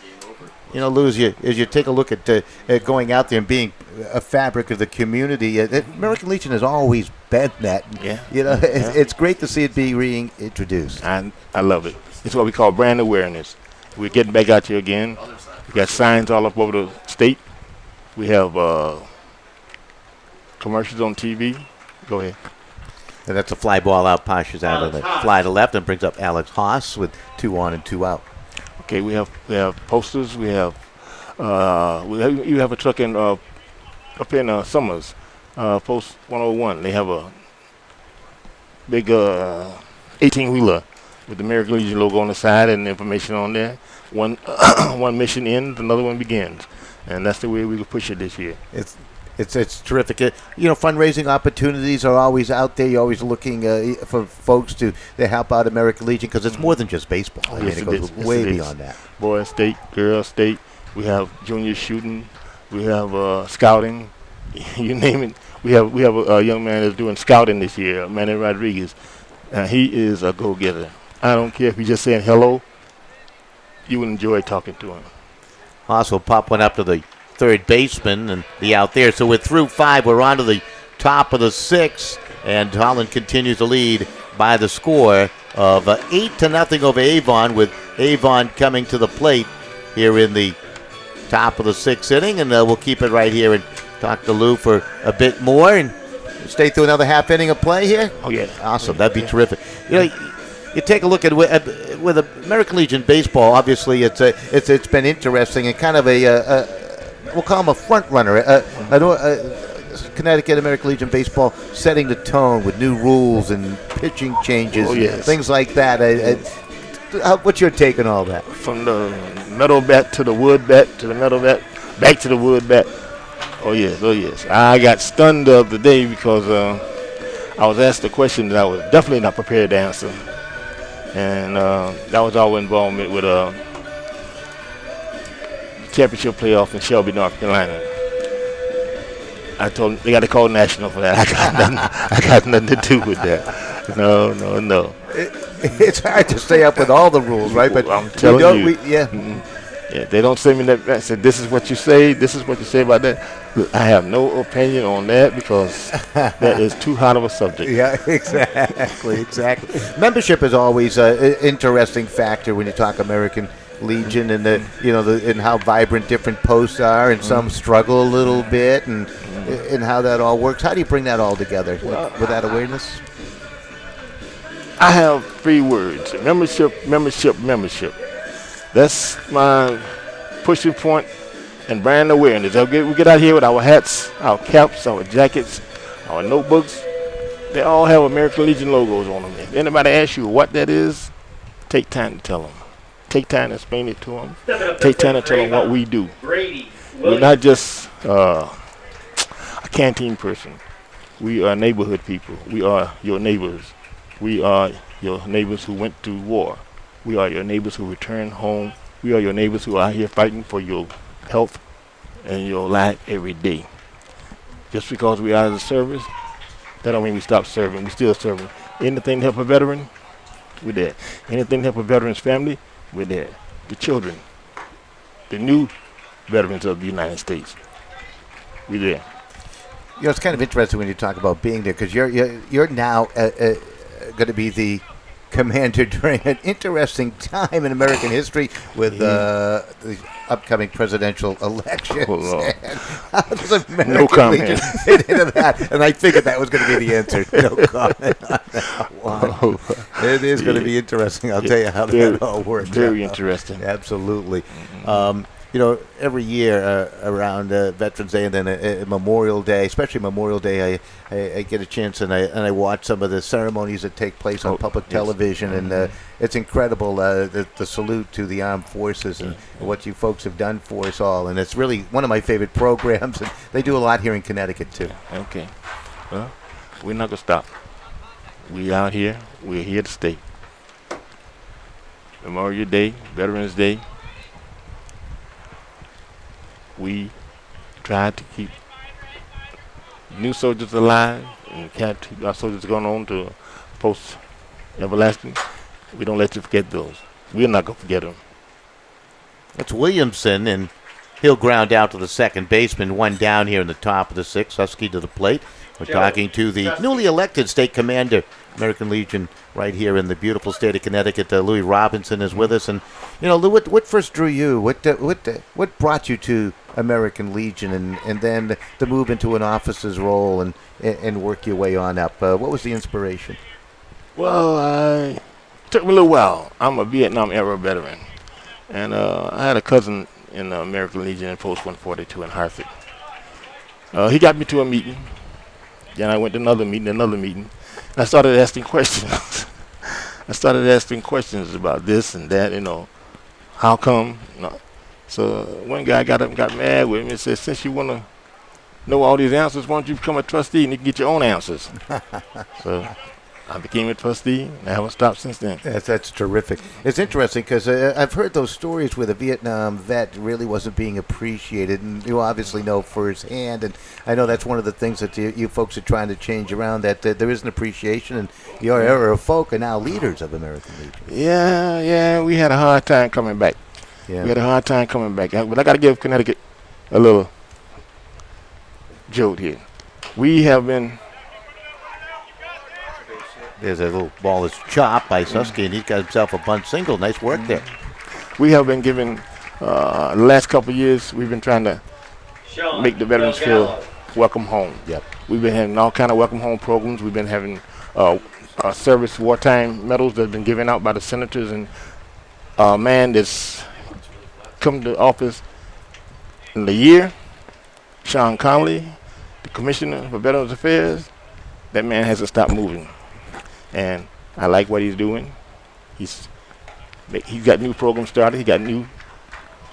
Lou, as you take a look at going out there and being a fabric of the community, American Legion has always been that. Yeah. It's great to see it be reintroduced. I love it. It's what we call brand awareness. We're getting back out here again. We got signs all up over the state. We have commercials on TV. Go ahead. And that's a fly ball out. Posh is out of the fly to left and brings up Alex Haas with 2 on and 2 out. Okay, we have posters. We have you have a truck in up in Summers, Post 101. They have a big 18-wheeler with the American Legion logo on the side and information on there. One mission ends, another one begins, and that's the way we can push it this year. It's terrific. Fundraising opportunities are always out there. You're always looking for folks to help out American Legion because it's more than just baseball. It goes way beyond that. Boys state, girls state. We have junior shooting. We have scouting. You name it. We have a young man that's doing scouting this year, Manny Rodriguez. He is a go-getter. I don't care if he's just saying hello. You will enjoy talking to him. Also, pop one up to the third baseman and the out there. So we're through 5. We're on to the top of the 6th, and Tolland continues to lead by the score of 8-0 over Avon, with Avon coming to the plate here in the top of the 6th inning. And we'll keep it right here and talk to Lou for a bit more and stay through another half inning of play here. Oh yeah, awesome. That'd be terrific. You take a look at with American Legion baseball. Obviously, it's been interesting and kind of we'll call him a front runner. Connecticut American Legion baseball setting the tone with new rules and pitching changes, things like that. What's your take on all that? From the metal bat to the wood bat to the metal bat, back to the wood bat. Oh yes. I got stunned the other day because I was asked a question that I was definitely not prepared to answer. And that was our involvement with championship playoff in Shelby, North Carolina. I told them they got to call national for that. I got nothing to do with that. No. It's hard to stay up with all the rules, right? But I'm telling you. Yeah. Yeah, they don't send me that back. Say, this is what you say. This is what you say about that. Look, I have no opinion on that because that is too hot of a subject. Yeah, exactly. Membership is always an interesting factor when you talk American Legion, and and how vibrant different posts are, and some struggle a little bit, and how that all works. How do you bring that all together with that awareness? I have 3 words: membership. That's my pushing point and brand awareness. We get out here with our hats, our caps, our jackets, our notebooks. They all have American Legion logos on them. If anybody asks you what that is, take time to tell them. Take time to explain it to them. Take time to tell them what we do. We're not just a canteen person. We are neighborhood people. We are your neighbors. We are your neighbors who went to war. We are your neighbors who return home. We are your neighbors who are out here fighting for your health and your life every day. Just because we are out of the service, that don't mean we stop serving. We still serving. Anything to help a veteran, we're there. Anything to help a veteran's family, we're there. The children, the new veterans of the United States, we're there. It's kind of interesting when you talk about being there, because you're now going to be the commander during an interesting time in American history with the upcoming presidential elections. How does American No comment. Legion fit into that? And I figured that was going to be the answer. No comment on that one. It is going to be interesting. I'll tell you how that all works. Very interesting. Absolutely. Every year around Veterans Day and then Memorial Day, especially Memorial Day, I get a chance and I watch some of the ceremonies that take place on public television, and it's incredible, the salute to the armed forces and what you folks have done for us all, and it's really one of my favorite programs, and they do a lot here in Connecticut too. Okay. Well, we're not going to stop. We out here. We're here to stay. Memorial Day, Veterans Day, we try to keep new soldiers alive and keep our soldiers going on to post everlasting. We don't let you forget those. We're not going to forget them. That's Williamson, and he'll ground out to the second baseman, one down here in the top of the 6th. Husky to the plate. We're talking to the newly elected state commander, American Legion, right here in the beautiful state of Connecticut. Louis Robinson is with us, and Lou, what first drew you? What brought you to American Legion, and then the move into an officer's role and work your way on up? What was the inspiration? Well, it took me a little while. I'm a Vietnam era veteran, and I had a cousin in the American Legion in Post 142 in Hartford. He got me to a meeting. Then I went to another meeting. And I started asking questions. About this and that, how come? So one guy got up and got mad with me and said, since you want to know all these answers, why don't you become a trustee and you can get your own answers? So I became a trustee, and I haven't stopped since then. That's terrific. It's interesting because I've heard those stories where the Vietnam vet really wasn't being appreciated, and you obviously know firsthand, and I know that's one of the things that you folks are trying to change around, that there is an appreciation, and your era of folk are now leaders of American Legion. Yeah, we had a hard time coming back. Yeah. We had a hard time coming back. But I got to give Connecticut a little jolt here. We have been... There's a little ball that's chopped by Susky, and he's got himself a bunt single. Nice work there. We have been given, the last couple of years, we've been trying to make the veterans feel welcome home. Yep. We've been having all kind of welcome home programs. We've been having service wartime medals that have been given out by the senators, and a man that's come to office in the year, Sean Connolly, the Commissioner for Veterans Affairs, that man hasn't stopped moving. And I like what he's doing. He's got new programs started. He got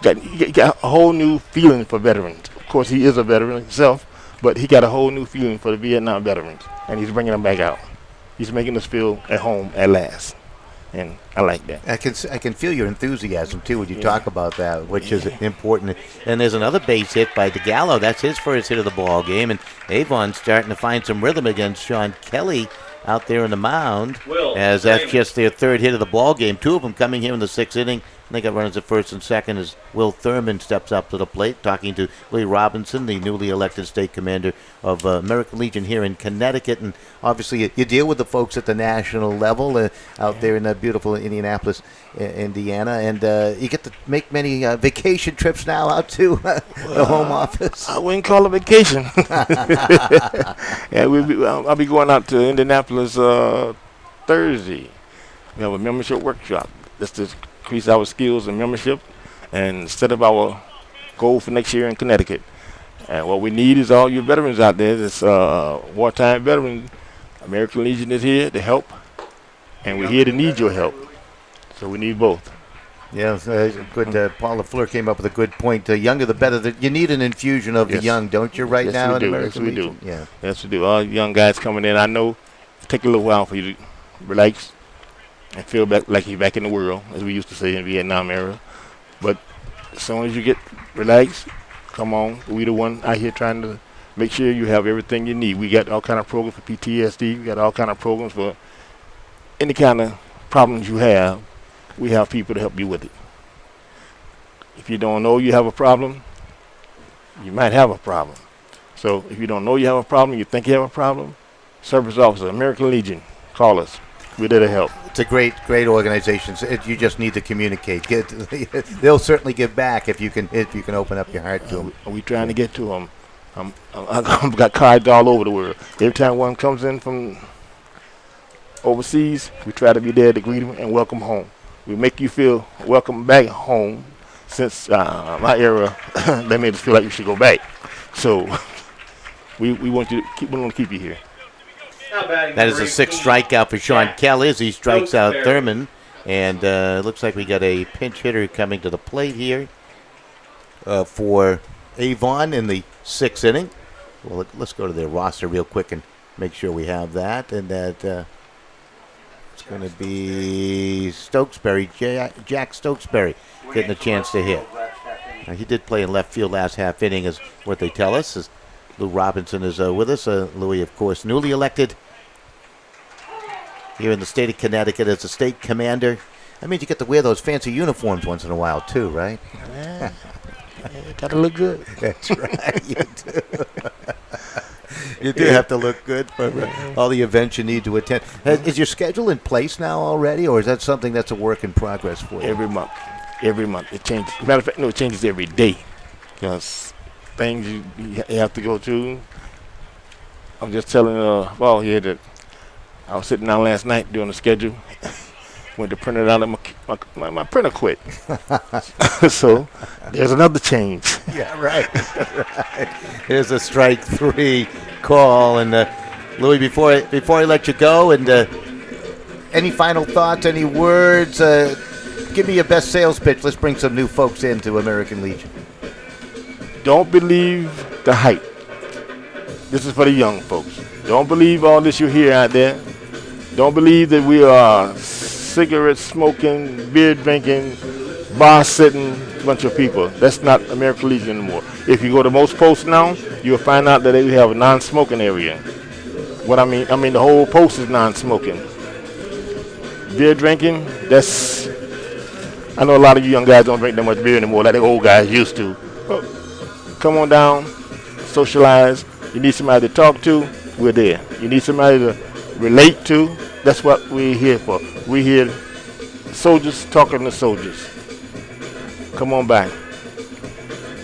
a whole new feeling for veterans. Of course, he is a veteran himself, but he got a whole new feeling for the Vietnam veterans, and he's bringing them back out. He's making us feel at home at last, and I like that. I can feel your enthusiasm too when you talk about that, which is important. And there's another base hit by DeGallo. That's his first hit of the ball game, and Avon starting to find some rhythm against Sean Kelly. out there on the mound, Will as that's Raymond. just their third hit of the ball game. Two of them coming here in the sixth inning. I think I runners at first and second as Will Thurman steps up to the plate, talking to Lee Robinson, the newly elected state commander of American Legion here in Connecticut. And obviously you deal with the folks at the national level out there in beautiful Indianapolis, Indiana. And you get to make many vacation trips now out to the home office. I wouldn't call it vacation. Yeah, I'll be going out to Indianapolis Thursday. We have a membership workshop. That's to increase our skills and membership and set up our goal for next year in Connecticut. And what we need is all your veterans out there. This wartime veterans. American Legion is here to help, and we're here to need your help. So we need both. Yes, good. Paul LaFleur came up with a good point. The younger, the better. You need an infusion of the young, don't you? Right yes, now, we do. American Yes, we Legion? do. Yeah. Yes, we do. All young guys coming in. I know it take a little while for you to relax and feel back like you're back in the world, as we used to say in Vietnam era. But as soon as you get relaxed, come on. We the one out here trying to make sure you have everything you need. We got all kind of programs for PTSD. We got all kind of programs for any kind of problems you have. We have people to help you with it. If you don't know you have a problem, you might have a problem. So if you don't know you have a problem, you think you have a problem, Service Officer, American Legion, call us. We're there to help. It's a great organization. You just need to communicate. They'll certainly give back if you can open up your heart to them. We trying to get to them. I've got cards all over the world. Every time one comes in from overseas, we try to be there to greet them and welcome home. We make you feel welcome back home. Since my era, they made us feel like you should go back. So we want you to keep you here. That is a sixth strikeout for Sean Kelly as he strikes out Thurman. And looks like we got a pinch hitter coming to the plate here for Avon in the sixth inning. Well, let's go to their roster real quick and make sure we have that. And that it's going to be Stokesbury, Jack Stokesbury, getting a chance to hit. He did play in left field last half inning, is what they tell us. As Lou Robinson is with us. Louis, of course, newly elected here in the state of Connecticut as a state commander. That means you get to wear those fancy uniforms once in a while, too, right? Yeah. Gotta look good. That's right, you do. You do have to look good for all the events you need to attend. Is your schedule in place now already, or is that something that's a work in progress for you? Every month. It changes. Matter of fact, no, it changes every day. Because things you have to go through. I'm just telling here that I was sitting down last night doing the schedule. Went to print it out, and my printer quit. So there's another change. Yeah, right. Here's a strike three call. And Louis, before I let you go, and any final thoughts, any words? Give me your best sales pitch. Let's bring some new folks into American Legion. Don't believe the hype. This is for the young folks. Don't believe all this you hear out there. Don't believe that we are cigarette smoking, beer drinking, bar sitting bunch of people. That's not American Legion anymore. If you go to most posts now, you'll find out that they have a non-smoking area. What I mean the whole post is non-smoking. Beer drinking, I know a lot of you young guys don't drink that much beer anymore like the old guys used to. Well, come on down, socialize. You need somebody to talk to, we're there. You need somebody to relate to, that's what we're here for. We're here, soldiers talking to soldiers. Come on by.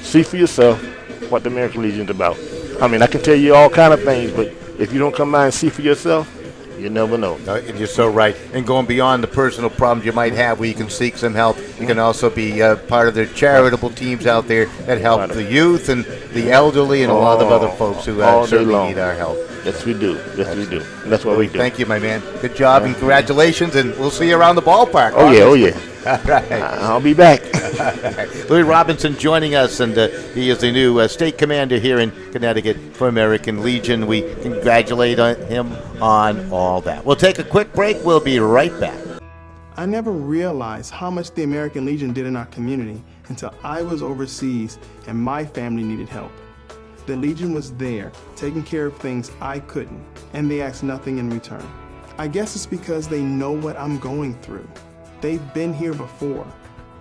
See for yourself what the American Legion's about. I mean, I can tell you all kind of things, but if you don't come by and see for yourself, you never know. And you're so right. And going beyond the personal problems you might have where you can seek some help, you can also be part of their charitable teams out there that help the youth and the elderly and a lot of other folks who certainly need our help. Yes, we do. Yes, we do. And that's what we do. Thank you, my man. Good job and congratulations, and we'll see you around the ballpark. Oh, yeah, oh, yeah. All right. I'll be back. Louis Robinson joining us, and he is the new state commander here in Connecticut for American Legion. We congratulate him on all that. We'll take a quick break. We'll be right back. I never realized how much the American Legion did in our community until I was overseas and my family needed help. The Legion was there, taking care of things I couldn't, and they asked nothing in return. I guess it's because they know what I'm going through. They've been here before.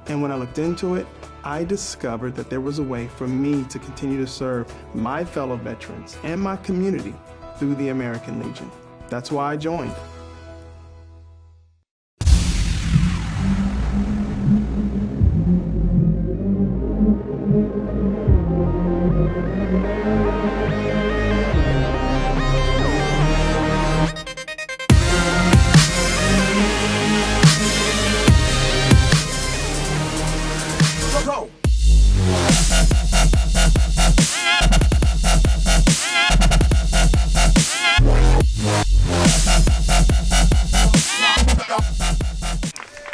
And when I looked into it, I discovered that there was a way for me to continue to serve my fellow veterans and my community through the American Legion. That's why I joined.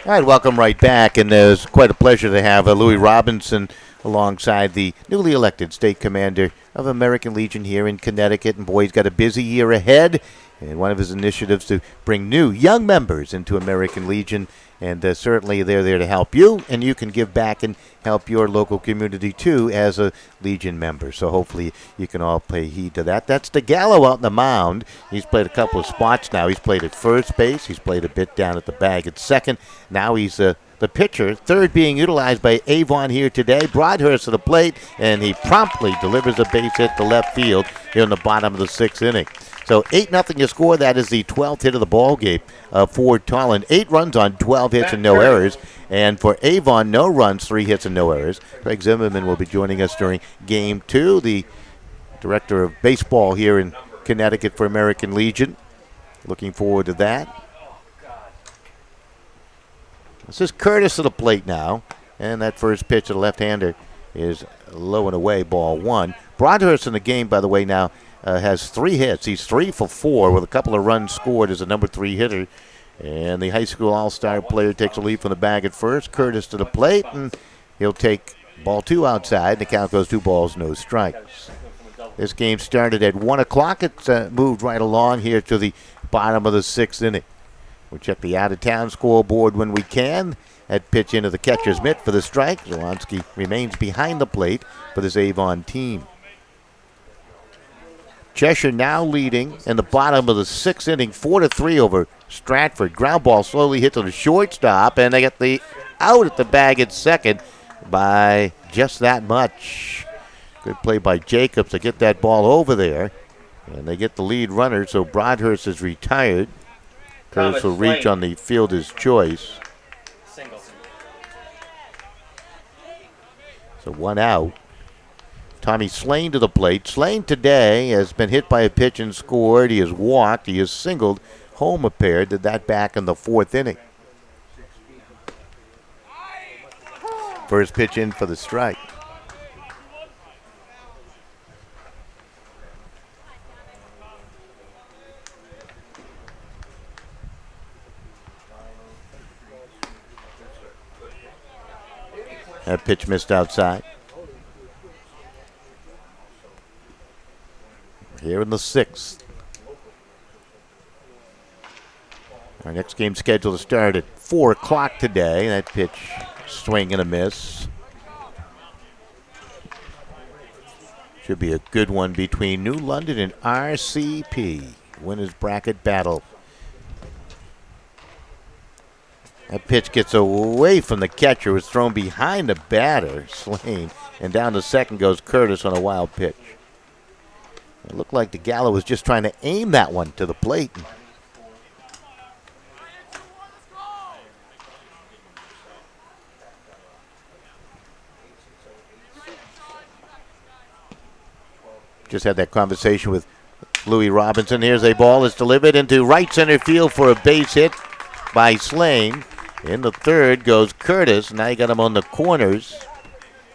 All right, welcome right back, and it's quite a pleasure to have Louis Robinson alongside the newly elected state commander of American Legion here in Connecticut. And boy, he's got a busy year ahead, and one of his initiatives to bring new young members into American Legion. And certainly they're there to help you, and you can give back and help your local community too as a Legion member. So hopefully you can all pay heed to that. That's DeGallo out in the mound. He's played a couple of spots now. He's played at first base. He's played a bit down at the bag at second. Now he's the pitcher, third being utilized by Avon here today. Broadhurst to the plate, and he promptly delivers a base hit to left field here in the bottom of the sixth inning. So 8-0 your score. That is the 12th hit of the ball game for Tolland. 8 runs on 12 hits and no errors. And for Avon, no runs, 3 hits and no errors. Craig Zimmerman will be joining us during Game 2, the director of baseball here in Connecticut for American Legion. Looking forward to that. This is Curtis to the plate now. And that first pitch to the left-hander is low and away, ball 1. Broadhurst in the game, by the way, now has 3 hits. He's 3 for 4 with a couple of runs scored as a number 3 hitter. And the high school all-star player takes a lead from the bag at first. Curtis to the plate, and he'll take ball 2 outside. The count goes 2 balls, no strikes. This game started at 1 o'clock. It's moved right along here to the bottom of the 6th inning. We'll check the out-of-town scoreboard when we can. That pitch into the catcher's mitt for the strike. Zelensky remains behind the plate for this Avon team. Cheshire now leading in the bottom of the 6th inning, 4-3 over Stratford. Ground ball slowly hit to the shortstop, and they get the out at the bag at second by just that much. Good play by Jacobs to get that ball over there. And they get the lead runner, so Broadhurst is retired. Curtis will reach on the fielder's choice. So 1 out. Tommy Slane to the plate. Slane today has been hit by a pitch and scored. He has walked. He has singled. Homer paired. Did that back in the 4th inning. First pitch in for the strike. That pitch missed outside. Here in the 6th. Our next game scheduled to start at 4 o'clock today. That pitch, swing and a miss. Should be a good one between New London and RCP. Winners bracket battle. That pitch gets away from the catcher. It was thrown behind the batter, Slane. And down to second goes Curtis on a wild pitch. It looked like DeGallo was just trying to aim that one to the plate. Just had that conversation with Louis Robinson. Here's a ball that's delivered into right center field for a base hit by Slane. In the 3rd goes Curtis. Now you got him on the corners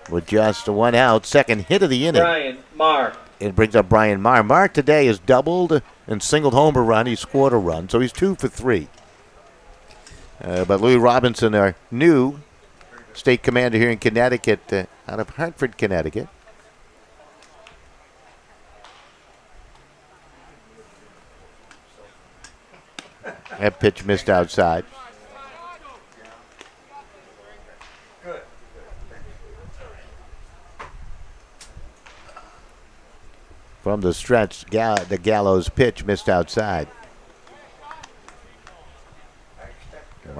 with just 1 out. Second hit of the inning. Brian Marr. It brings up Brian Marr. Marr today has doubled and singled home a run. He scored a run, so he's 2 for 3. But Louis Robinson, our new state commander here in Connecticut, out of Hartford, Connecticut. That pitch missed outside. From the stretch, the Gallows pitch missed outside.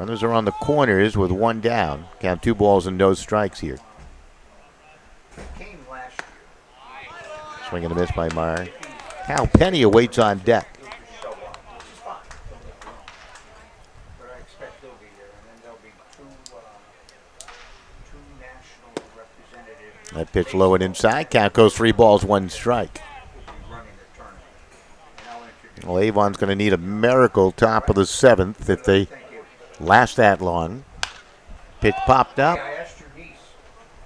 Runners are on the corners with one down. Count 2 balls and no strikes here. Swing and a miss by Meyer. Cal Penny awaits on deck. That pitch low and inside. Count goes 3 balls, 1 strike. Well, Avon's going to need a miracle top of the 7th if they last that long. Pitch popped up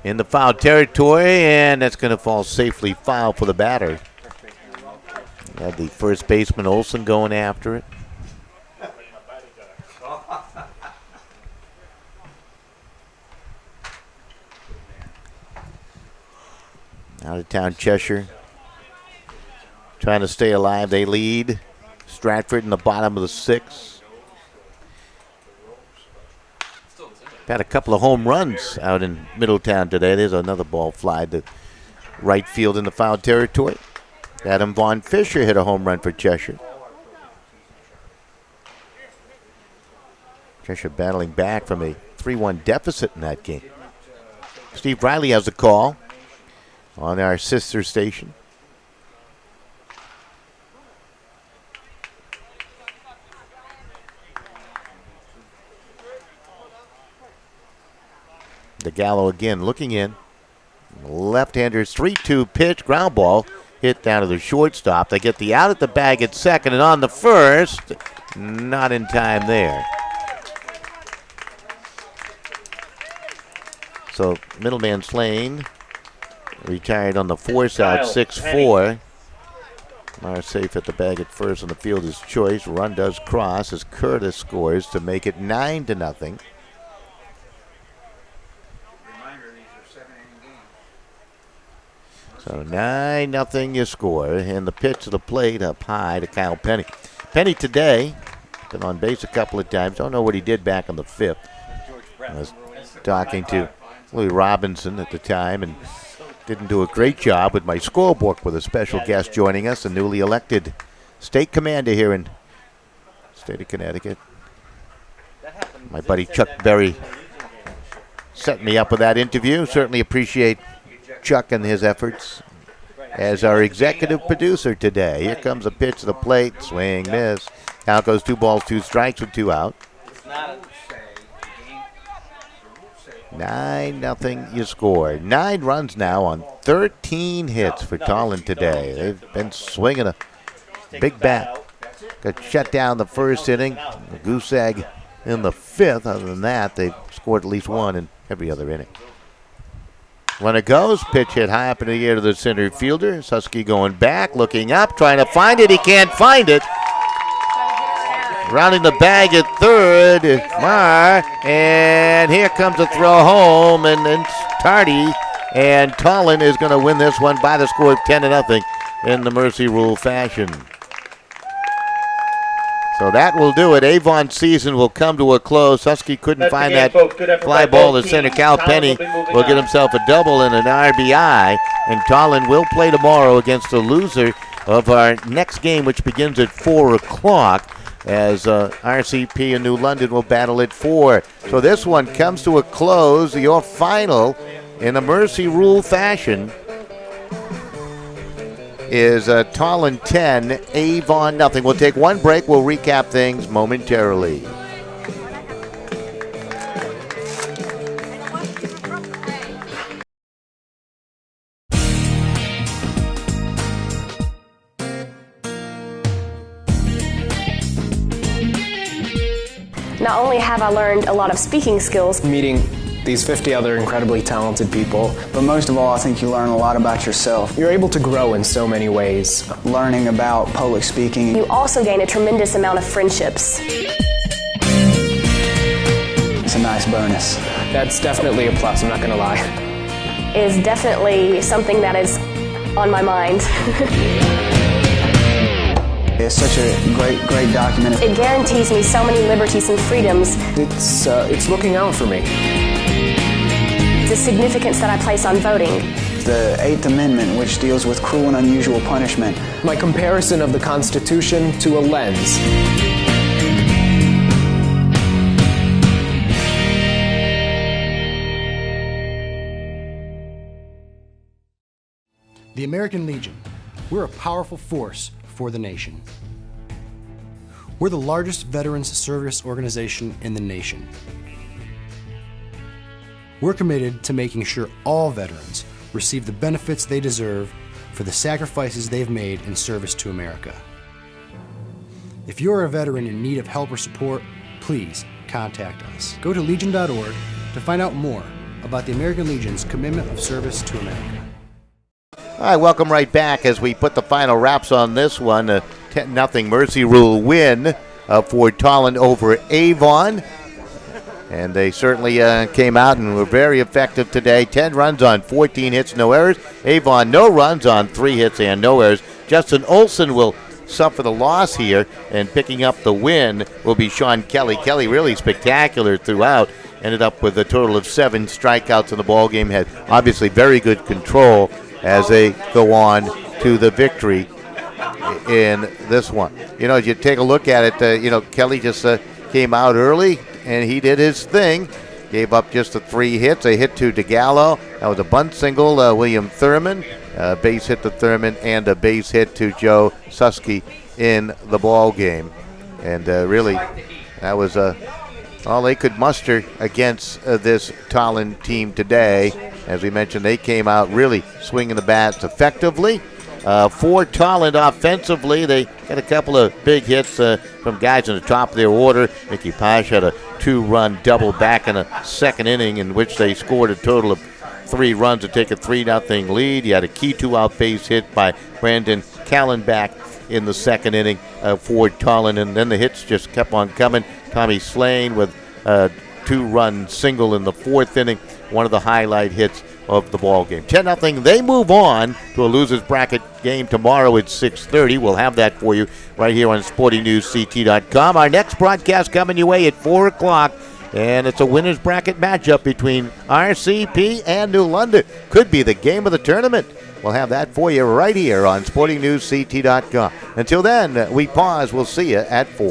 in the foul territory, and that's going to fall safely foul for the batter. Had the first baseman Olson going after it. Out of town Cheshire trying to stay alive. They lead. Stratford in the bottom of the 6th. Had a couple of home runs out in Middletown today. There's another ball fly to right field in the foul territory. Adam Vaughn Fisher hit a home run for Cheshire. Cheshire battling back from a 3-1 deficit in that game. Steve Riley has a call on our sister station. DeGallo again looking in. Left-hander's 3-2 pitch, ground ball, hit down to the shortstop. They get the out at the bag at second, and on the first, not in time there. So Middleman Slane retired on the force out, 6-4. Mara safe at the bag at first, and the field is choice. Run does cross as Curtis scores to make it 9-0. So 9-0 you score, and the pitch to the plate up high to Kyle Penny. Penny today been on base a couple of times. Don't know what he did back on the 5th. I was talking to Louis Robinson at the time and didn't do a great job with my scorebook with a special guest joining us, a newly elected state commander here in the state of Connecticut. My buddy Chuck Berry set me up with that interview. Certainly appreciate Chuck and his efforts as our executive producer today. Here comes a pitch to the plate, swing, miss. Count goes 2 balls, 2 strikes with 2 out. 9-0 you score. 9 runs now on 13 hits for Tolland today. They've been swinging a big bat. Got shut down the first inning, a goose egg in the 5th. Other than that, they've scored at least 1 in every other inning. Runner goes, pitch hit high up in the air to the center fielder. Susky going back, looking up, trying to find it. He can't find it. Rounding the bag at third is Marr, and here comes a throw home, and it's tardy, and Tolland is going to win this one by the score of 10-0 in the Mercy Rule fashion. So that will do it. Avon's season will come to a close. Husky couldn't find that fly ball to center. Cal Penny will get himself a double and an RBI, and Tolland will play tomorrow against the loser of our next game, which begins at 4 o'clock. As RCP and New London will battle at 4. So this one comes to a close. Your final in a Mercy Rule fashion is Tolland 10, Avon nothing. We'll take one break. We'll recap things momentarily. Not only have I learned a lot of speaking skills, Meeting these 50 other incredibly talented people, But most of all, I think you learn a lot about yourself. you're able to grow in so many ways. Learning about public speaking. you also gain a tremendous amount of friendships. It's a nice bonus. That's definitely a plus, I'm not going to lie. Is definitely something that is on my mind. It's such a great document. It guarantees me so many liberties and freedoms. It's looking out for me. The significance that I place on voting. The 8th Amendment, which deals with cruel and unusual punishment. My comparison of the Constitution to a lens. The American Legion. We're a powerful force for the nation. We're the largest veterans service organization in the nation. We're committed to making sure all veterans receive the benefits they deserve for the sacrifices they've made in service to America. If you're a veteran in need of help or support, please contact us. Go to legion.org to find out more about the American Legion's commitment of service to America. All right, welcome right back as we put the final wraps on this one. A 10-0 Mercy Rule win for Tolland over Avon. And they certainly came out and were very effective today. 10 runs on 14 hits, no errors. Avon, no runs on 3 hits and no errors. Justin Olson will suffer the loss here, and picking up the win will be Sean Kelly. Kelly really spectacular throughout. Ended up with a total of 7 strikeouts in the ballgame. Had obviously very good control as they go on to the victory in this one. You know, as you take a look at it, Kelly just came out early, and he did his thing. Gave up just the 3 hits, a hit to DeGallo. That was a bunt single, William Thurman. Base hit to Thurman and a base hit to Joe Susky in the ball game. And really, that was all they could muster against this Tolland team today. As we mentioned, they came out really swinging the bats effectively. For Tolland offensively, they got a couple of big hits from guys in the top of their order. Mickey Posh had a 2-run double back in the second inning in which they scored a total of 3 runs to take a 3-0 lead. You had a key 2-out base hit by Brandon Callenbach in the second inning for Tolland, and then the hits just kept on coming. Tommy Slane with a 2-run single in the 4th inning, one of the highlight hits of the ball game. 10-0. They move on to a losers bracket game tomorrow at 6:30. We'll have that for you right here on SportingNewsCT.com. Our next broadcast coming your way at 4 o'clock. And it's a winner's bracket matchup between RCP and New London. Could be the game of the tournament. We'll have that for you right here on SportingNewsCT.com. Until then, we pause. We'll see you at 4.